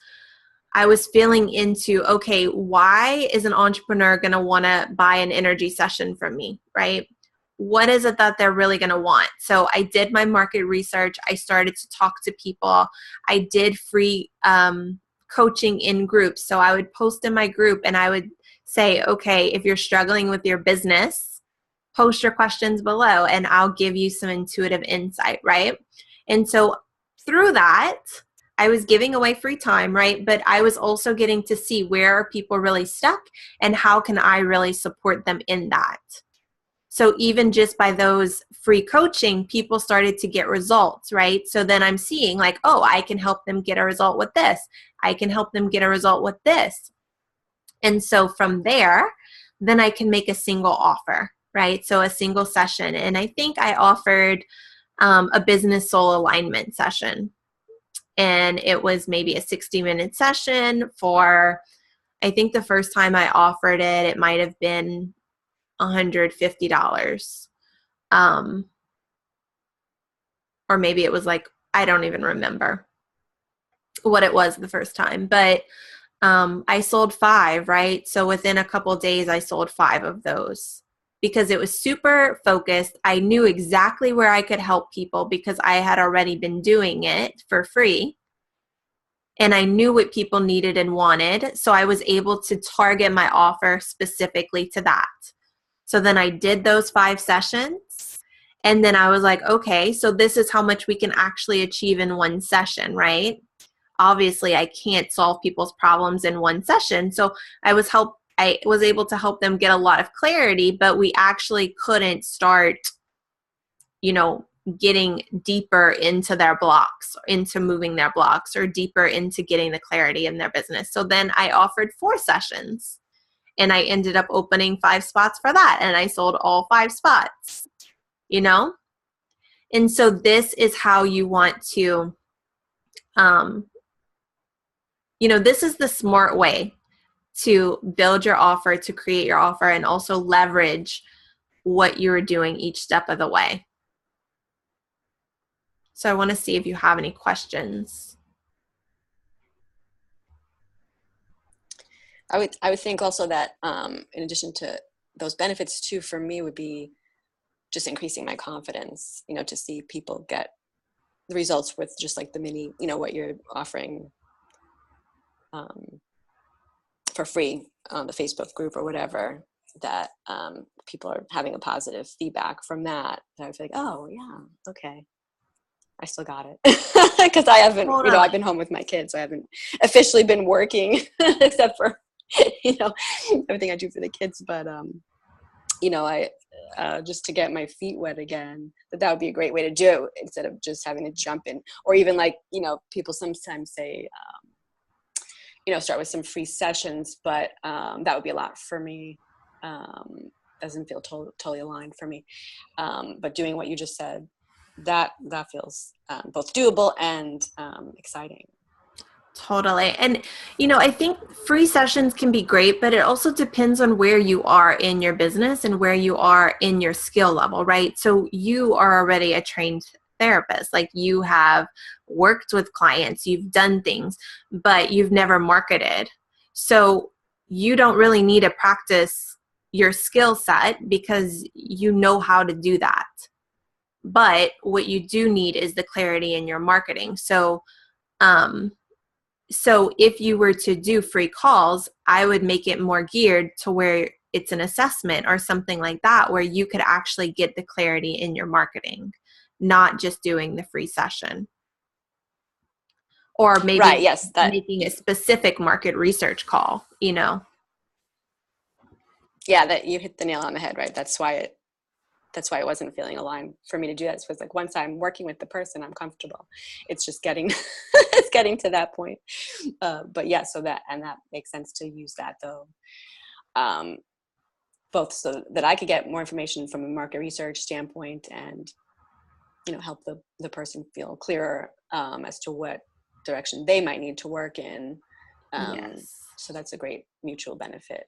S1: I was feeling into, okay, why is an entrepreneur going to want to buy an energy session from me, right? What is it that they're really going to want? So I did my market research. I started to talk to people. I did free coaching in groups. So I would post in my group and I would say, okay, if you're struggling with your business, post your questions below and I'll give you some intuitive insight, right? And so through that, I was giving away free time, right? But I was also getting to see where are people really stuck and how can I really support them in that. So even just by those free coaching, people started to get results, right? So then I'm seeing like, oh, I can help them get a result with this. I can help them get a result with this. And so from there, then I can make a single offer, right? So a single session. And I think I offered a business soul alignment session. And it was maybe a 60-minute session for, I think the first time I offered it, it might have been $150. Or maybe it was like, I don't even remember what it was the first time. But I sold 5, right? So within a couple of days, I sold 5 of those because it was super focused. I knew exactly where I could help people because I had already been doing it for free. And I knew what people needed and wanted. So I was able to target my offer specifically to that. So then I did those 5 sessions. And then I was like, okay, so this is how much we can actually achieve in one session, right? Obviously, I can't solve people's problems in one session. So I was able to help them get a lot of clarity, but we actually couldn't start, getting deeper into their blocks, into moving their blocks, or deeper into getting the clarity in their business. So then I offered 4 sessions and I ended up opening 5 spots for that. And I sold all 5 spots, And so this is how you want to, this is the smart way to build your offer, to create your offer, and also leverage what you're doing each step of the way. So I want to see if you have any questions.
S2: I would think also that in addition to those benefits too, for me would be just increasing my confidence, to see people get the results with just like the mini, what you're offering for free on the Facebook group or whatever, that people are having a positive feedback from that. I feel like, oh yeah, okay, I still got it. Because I haven't, I've been home with my kids, so I haven't officially been working except for, everything I do for the kids. But, I, just to get my feet wet again, that would be a great way to do it instead of just having to jump in. Or even like, people sometimes say, start with some free sessions, but that would be a lot for me. Doesn't feel totally aligned for me. But doing what you just said, that feels both doable and exciting.
S1: Totally. And, I think free sessions can be great, but it also depends on where you are in your business and where you are in your skill level, right? So you are already a trained therapist. Like you have worked with clients, you've done things, but you've never marketed. So you don't really need to practice your skill set because you know how to do that. But what you do need is the clarity in your marketing. So if you were to do free calls, I would make it more geared to where it's an assessment or something like that, where you could actually get the clarity in your marketing, not just doing the free session. Or
S2: Right.
S1: maybe
S2: Yes. That.
S1: making a specific market research call, you know?
S2: Yeah. That you hit the nail on the head. Right. That's why it wasn't feeling aligned for me to do that. It was like, once I'm working with the person, I'm comfortable. It's just getting, it's getting to that point. But yeah, so that makes sense to use that though. Both so that I could get more information from a market research standpoint and, help the person feel clearer as to what direction they might need to work in.
S1: Yes.
S2: So that's a great mutual benefit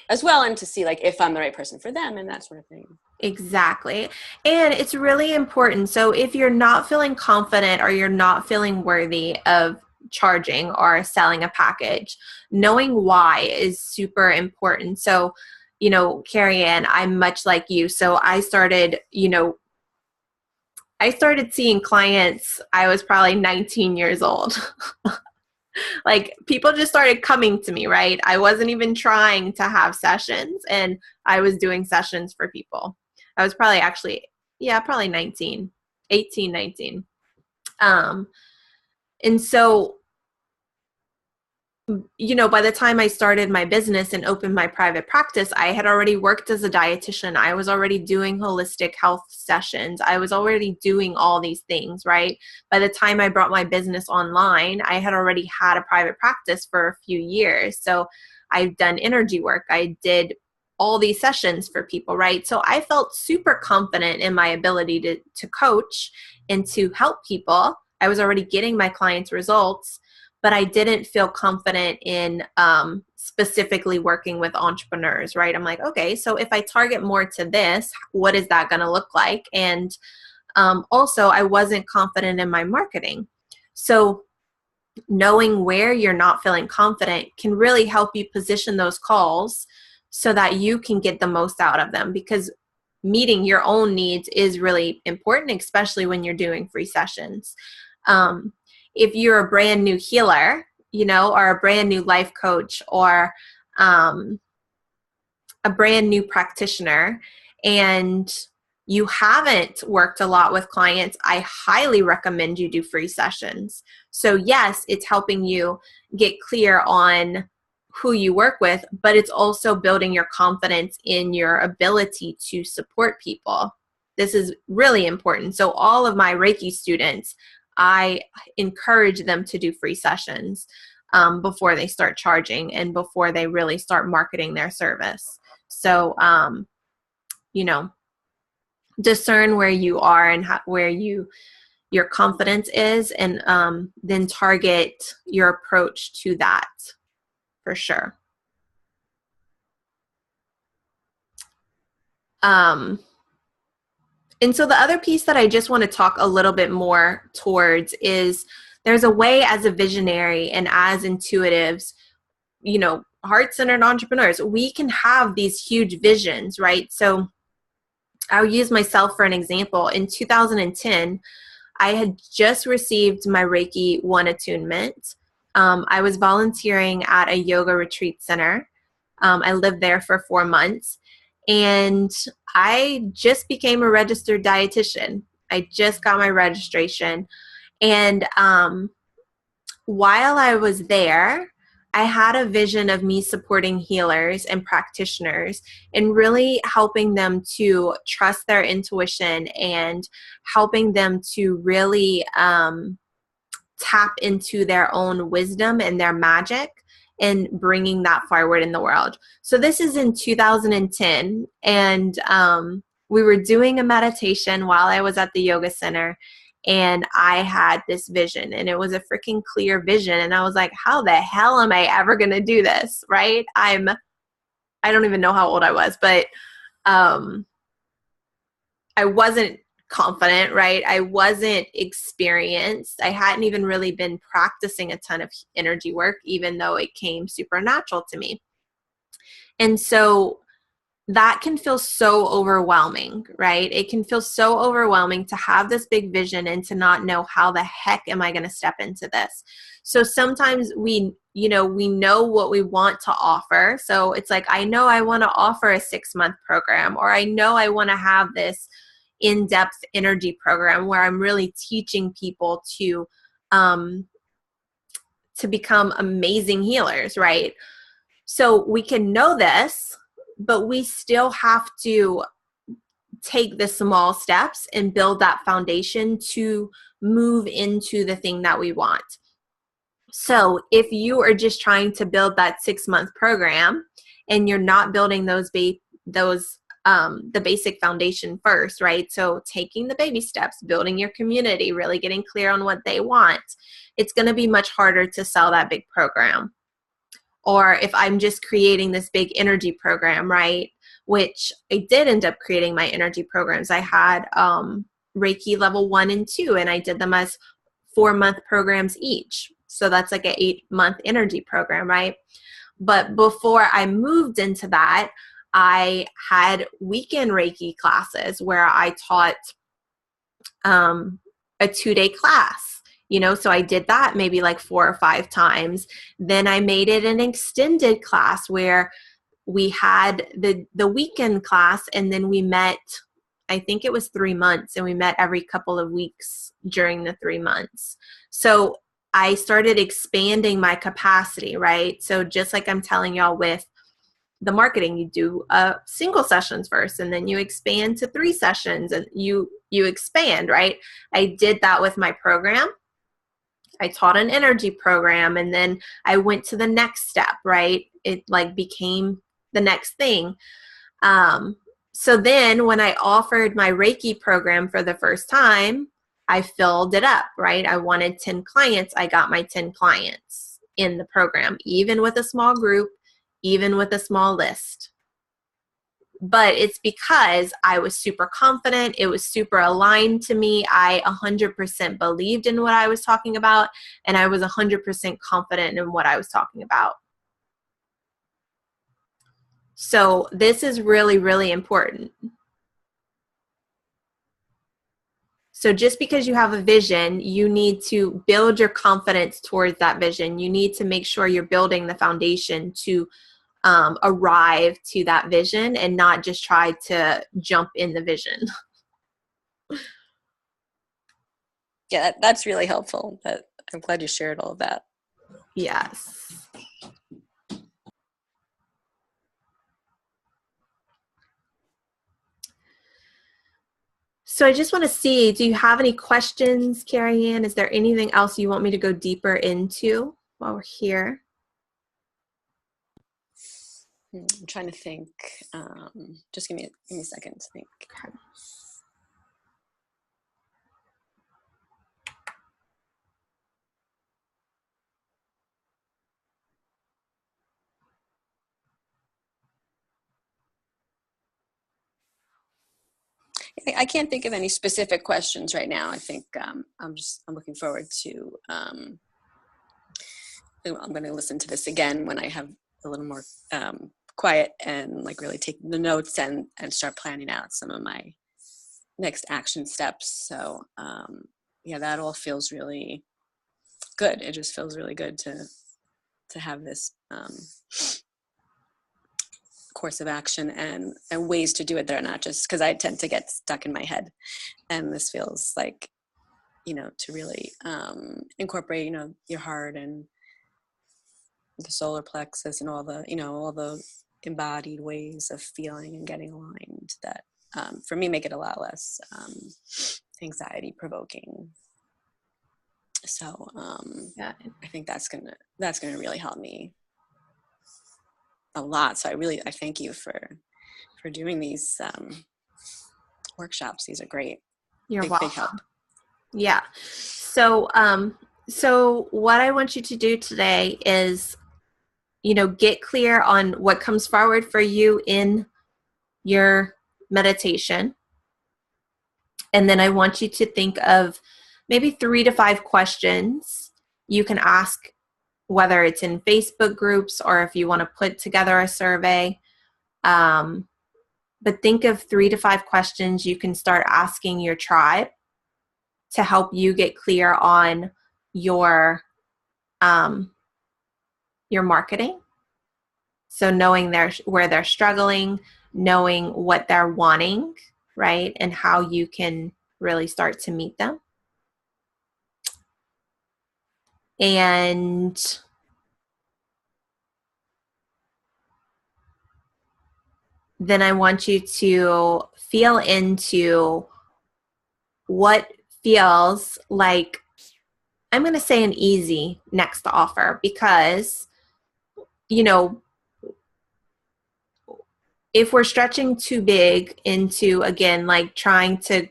S2: as well. And to see like if I'm the right person for them and that sort of thing.
S1: Exactly. And it's really important. So if you're not feeling confident or you're not feeling worthy of charging or selling a package, knowing why is super important. So, Carrie Ann, I'm much like you. So I started seeing clients, I was probably 19 years old. Like people just started coming to me, right? I wasn't even trying to have sessions and I was doing sessions for people. I was probably 19, 18, 19. Um, and so by the time I started my business and opened my private practice, I had already worked as a dietitian. I was already doing holistic health sessions. I was already doing all these things, right? By the time I brought my business online, I had already had a private practice for a few years. So I've done energy work. I did all these sessions for people, right? So I felt super confident in my ability to coach and to help people. I was already getting my clients results, but I didn't feel confident in specifically working with entrepreneurs, right? I'm like, okay, so if I target more to this, what is that going to look like? And also, I wasn't confident in my marketing. So knowing where you're not feeling confident can really help you position those calls so that you can get the most out of them, because meeting your own needs is really important, especially when you're doing free sessions. If you're a brand new healer, or a brand new life coach, or a brand new practitioner, and you haven't worked a lot with clients, I highly recommend you do free sessions. So yes, it's helping you get clear on who you work with, but it's also building your confidence in your ability to support people. This is really important. So all of my Reiki students, I encourage them to do free sessions before they start charging and before they really start marketing their service. So, discern where you are and where your confidence is, and then target your approach to that for sure. And so the other piece that I just want to talk a little bit more towards is there's a way as a visionary and as intuitives, heart-centered entrepreneurs, we can have these huge visions, right? So I'll use myself for an example. In 2010, I had just received my Reiki 1 attunement. I was volunteering at a yoga retreat center. I lived there for 4 months, and I just became a registered dietitian. I just got my registration. And while I was there, I had a vision of me supporting healers and practitioners and really helping them to trust their intuition and helping them to really tap into their own wisdom and their magic and bringing that forward in the world. So this is in 2010, and we were doing a meditation while I was at the yoga center, and I had this vision, and it was a freaking clear vision, and I was like, how the hell am I ever going to do this, right? I don't even know how old I was, but I wasn't confident, right? I wasn't experienced. I hadn't even really been practicing a ton of energy work, even though it came supernatural to me. And so that can feel so overwhelming, right? It can feel so overwhelming to have this big vision and to not know how the heck am I going to step into this. So sometimes we know what we want to offer. So it's like, I know I want to offer a 6-month program, or I know I want to have this in-depth energy program where I'm really teaching people to become amazing healers, right? So we can know this, but we still have to take the small steps and build that foundation to move into the thing that we want. So if you are just trying to build that 6-month program and you're not building the basic foundation first, right? So taking the baby steps, building your community, really getting clear on what they want, it's going to be much harder to sell that big program. Or if I'm just creating this big energy program, right? Which I did end up creating my energy programs. I had Reiki level 1 and 2, and I did them as 4-month programs each. So that's like an 8-month energy program, right? But before I moved into that, I had weekend Reiki classes where I taught a 2-day class, so I did that maybe like 4 or 5 times. Then I made it an extended class where we had the weekend class, and then we met, I think it was 3 months, and we met every couple of weeks during the 3 months. So I started expanding my capacity, right? So just like I'm telling y'all with the marketing, you do single sessions first, and then you expand to 3 sessions, and you expand, right? I did that with my program. I taught an energy program, and then I went to the next step, right? It like became the next thing. So then when I offered my Reiki program for the first time, I filled it up, right? I wanted 10 clients. I got my 10 clients in the program, even with a small group, even with a small list. But it's because I was super confident. It was super aligned to me. I 100% believed in what I was talking about, and I was 100% confident in what I was talking about. So this is really, really important. So just because you have a vision, you need to build your confidence towards that vision. You need to make sure you're building the foundation to arrive to that vision and not just try to jump in the vision.
S2: Yeah, that's really helpful. I'm glad you shared all of that.
S1: Yes. So I just want to see, do you have any questions, Carrie Ann? Is there anything else you want me to go deeper into while we're here?
S2: I'm trying to think. Just give me a second to think.
S1: Okay.
S2: I can't think of any specific questions right now. I think I'm looking forward to. I'm going to listen to this again when I have a little more quiet and like really take the notes and start planning out some of my next action steps. So yeah, that all feels really good. It just feels really good to have this course of action and ways to do it that are not just, because I tend to get stuck in my head, and this feels like, to really incorporate, your heart and the solar plexus and all the embodied ways of feeling and getting aligned that for me make it a lot less anxiety provoking. So
S1: Yeah.
S2: I think that's gonna really help me a lot. So I thank you for doing these workshops. These are great.
S1: You're
S2: big
S1: welcome.
S2: help.
S1: Yeah. So so what I want you to do today is, get clear on what comes forward for you in your meditation. And then I want you to think of maybe 3 to 5 questions you can ask, whether it's in Facebook groups or if you want to put together a survey. but think of 3 to 5 questions you can start asking your tribe to help you get clear on your marketing. So knowing where they're struggling, knowing what they're wanting, right? And how you can really start to meet them. And then I want you to feel into what feels like, I'm going to say, an easy next offer, because, you know, if we're stretching too big into, again, like trying to,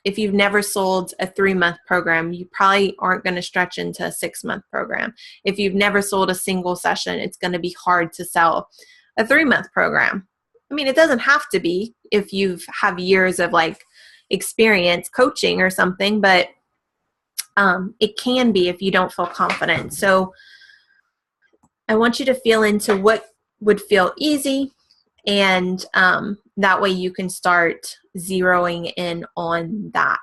S1: if you've never sold a 3-month program, you probably aren't going to stretch into a 6-month program. If you've never sold a single session, it's going to be hard to sell a 3-month program. I mean, it doesn't have to be if you have years of like experience coaching or something, but it can be if you don't feel confident. So I want you to feel into what would feel easy, and that way you can start zeroing in on that.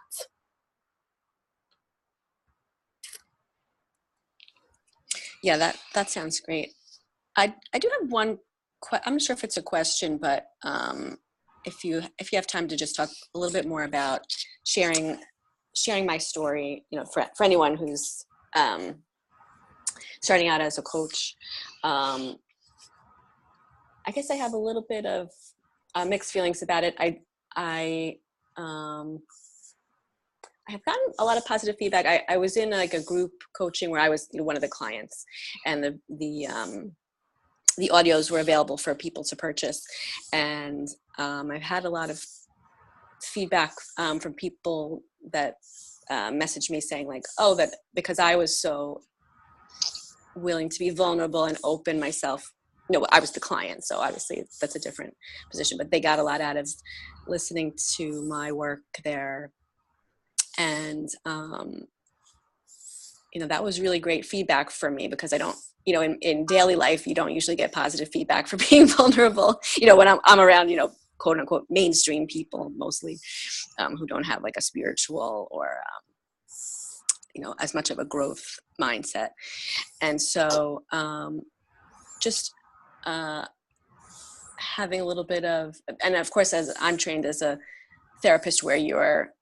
S2: Yeah, that sounds great. I do have one. I'm not sure if it's a question, but if you have time to just talk a little bit more about sharing my story, you know, for anyone who's starting out as a coach. I guess I have a little bit of mixed feelings about it. I have gotten a lot of positive feedback. I was in like a group coaching where I was, you know, one of the clients, and the audios were available for people to purchase, and I've had a lot of feedback from people that messaged me saying like, oh, that because I was so willing to be vulnerable and open myself. No, I was the client, so obviously that's a different position, but they got a lot out of listening to my work there. And, you know, that was really great feedback for me, because I don't, you know, in daily life, you don't usually get positive feedback for being vulnerable. You know, when I'm around, you know, quote unquote, mainstream people mostly, who don't have like a spiritual or, you know, as much of a growth mindset. And so just having a little bit of, and of course, as I'm trained as a therapist, where you're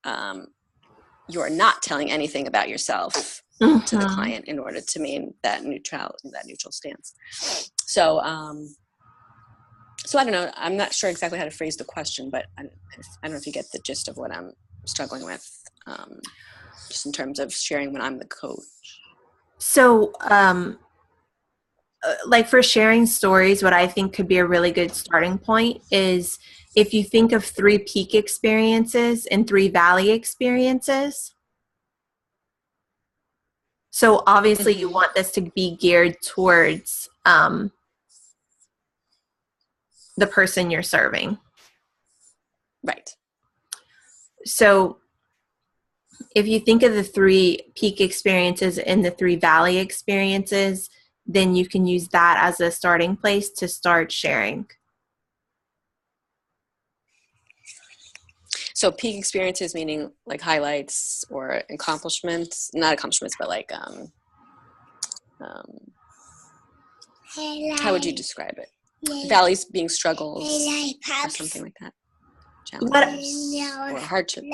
S2: not telling anything about yourself to the client in order to maintain that neutral stance. So, so I don't know. I'm not sure exactly how to phrase the question, but I don't know if you get the gist of what I'm struggling with, just in terms of sharing when I'm the coach.
S1: So, like for sharing stories, what I think could be a really good starting point is if you think of 3 peak experiences and 3 valley experiences. So obviously you want this to be geared towards the person you're serving.
S2: Right.
S1: So if you think of the 3 peak experiences and the 3 valley experiences, then you can use that as a starting place to start sharing.
S2: So peak experiences meaning like highlights or accomplishments, not accomplishments, but like, how would you describe it? Valleys being struggles or something like that. Challenges or hardships.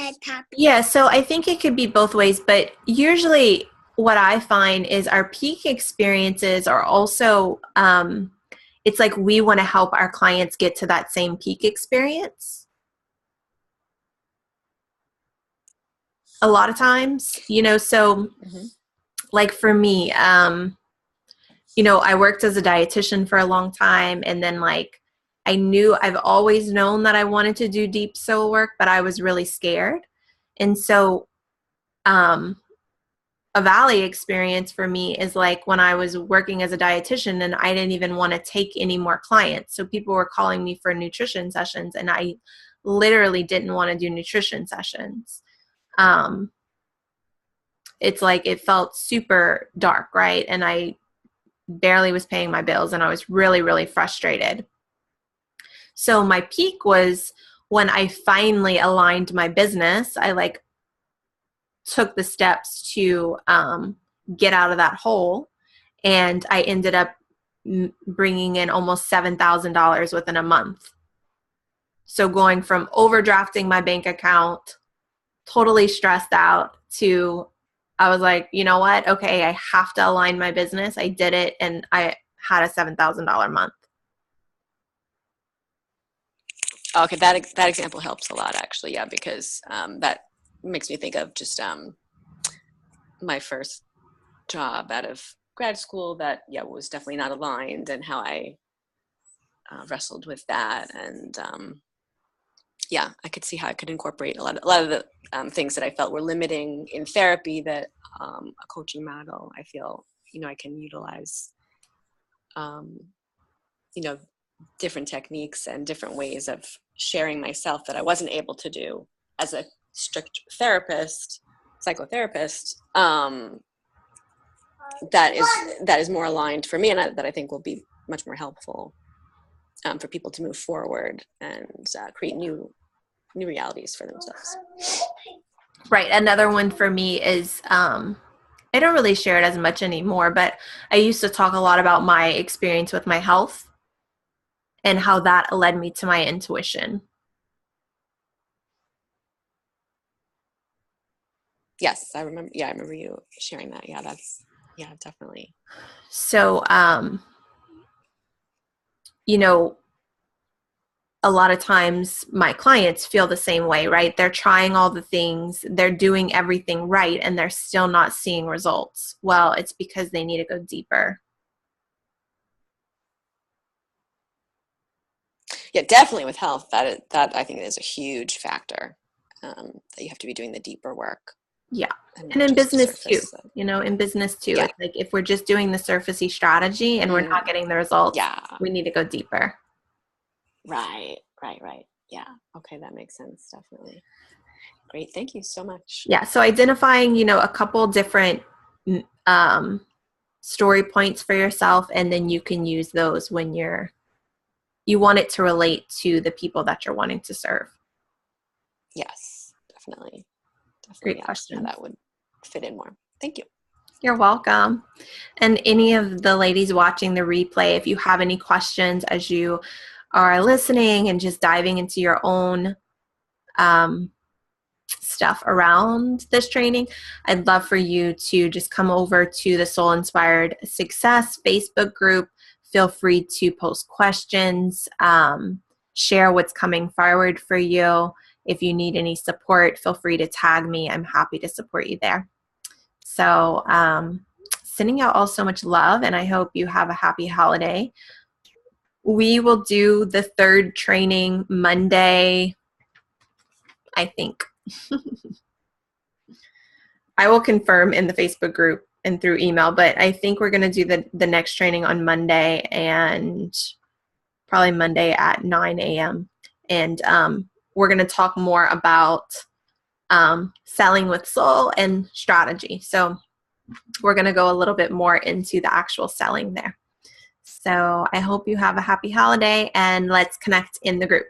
S1: Yeah, so I think it could be both ways, but usually what I find is our peak experiences are also, it's like we want to help our clients get to that same peak experience. A lot of times, you know, so like for me, you know, I worked as a dietitian for a long time, and then like I've always known that I wanted to do deep soul work, but I was really scared. And so a valley experience for me is like when I was working as a dietitian and I didn't even want to take any more clients. So people were calling me for nutrition sessions, and I literally didn't want to do nutrition sessions. It's like it felt super dark, right? And I barely was paying my bills, and I was really, really frustrated. So my peak was when I finally aligned my business, I like took the steps to get out of that hole, and I ended up bringing in almost $7,000 within a month. So going from overdrafting my bank account, totally stressed out, to I was like, you know what? Okay, I have to align my business. I did it, and I had a $7,000 month.
S2: Okay, that example helps a lot, actually. Yeah, because that makes me think of just my first job out of grad school that was definitely not aligned, and how I wrestled with that. And I could see how I could incorporate a lot of the things that I felt were limiting in therapy, that a coaching model, I feel, I can utilize, different techniques and different ways of sharing myself that I wasn't able to do as a strict psychotherapist, that is more aligned for me, and that I think will be much more helpful for people to move forward and create new realities for themselves.
S1: Right. Another one for me is I don't really share it as much anymore, but I used to talk a lot about my experience with my health and how that led me to my intuition.
S2: Yes, I remember. Yeah, I remember you sharing that. Yeah, definitely.
S1: So, a lot of times my clients feel the same way, right? They're trying all the things, they're doing everything right, and they're still not seeing results. Well, it's because they need to go deeper.
S2: Yeah, definitely with health, that I think is a huge factor, that you have to be doing the deeper work.
S1: Yeah.
S2: And
S1: in
S2: just
S1: business too,
S2: surface.
S1: in business too.
S2: Yeah.
S1: It's like if we're just doing the surfacey strategy and we're not getting the results, we need to go deeper.
S2: Right. Yeah. Okay, that makes sense. Definitely. Great. Thank you so much.
S1: Yeah. So identifying, a couple different story points for yourself, and then you can use those when you want it to relate to the people that you're wanting to serve.
S2: Yes, definitely.
S1: Great question.
S2: How that would fit in more. Thank you.
S1: You're welcome. And any of the ladies watching the replay, if you have any questions as you are listening and just diving into your own stuff around this training, I'd love for you to just come over to the Soul Inspired Success Facebook group. Feel free to post questions, share what's coming forward for you. If you need any support, feel free to tag me. I'm happy to support you there. So sending out all so much love, and I hope you have a happy holiday. We will do the third training Monday, I think. I will confirm in the Facebook group and through email, but I think we're going to do the next training on Monday, and probably Monday at 9 a.m. And we're going to talk more about selling with soul and strategy. So we're going to go a little bit more into the actual selling there. So I hope you have a happy holiday, and let's connect in the group.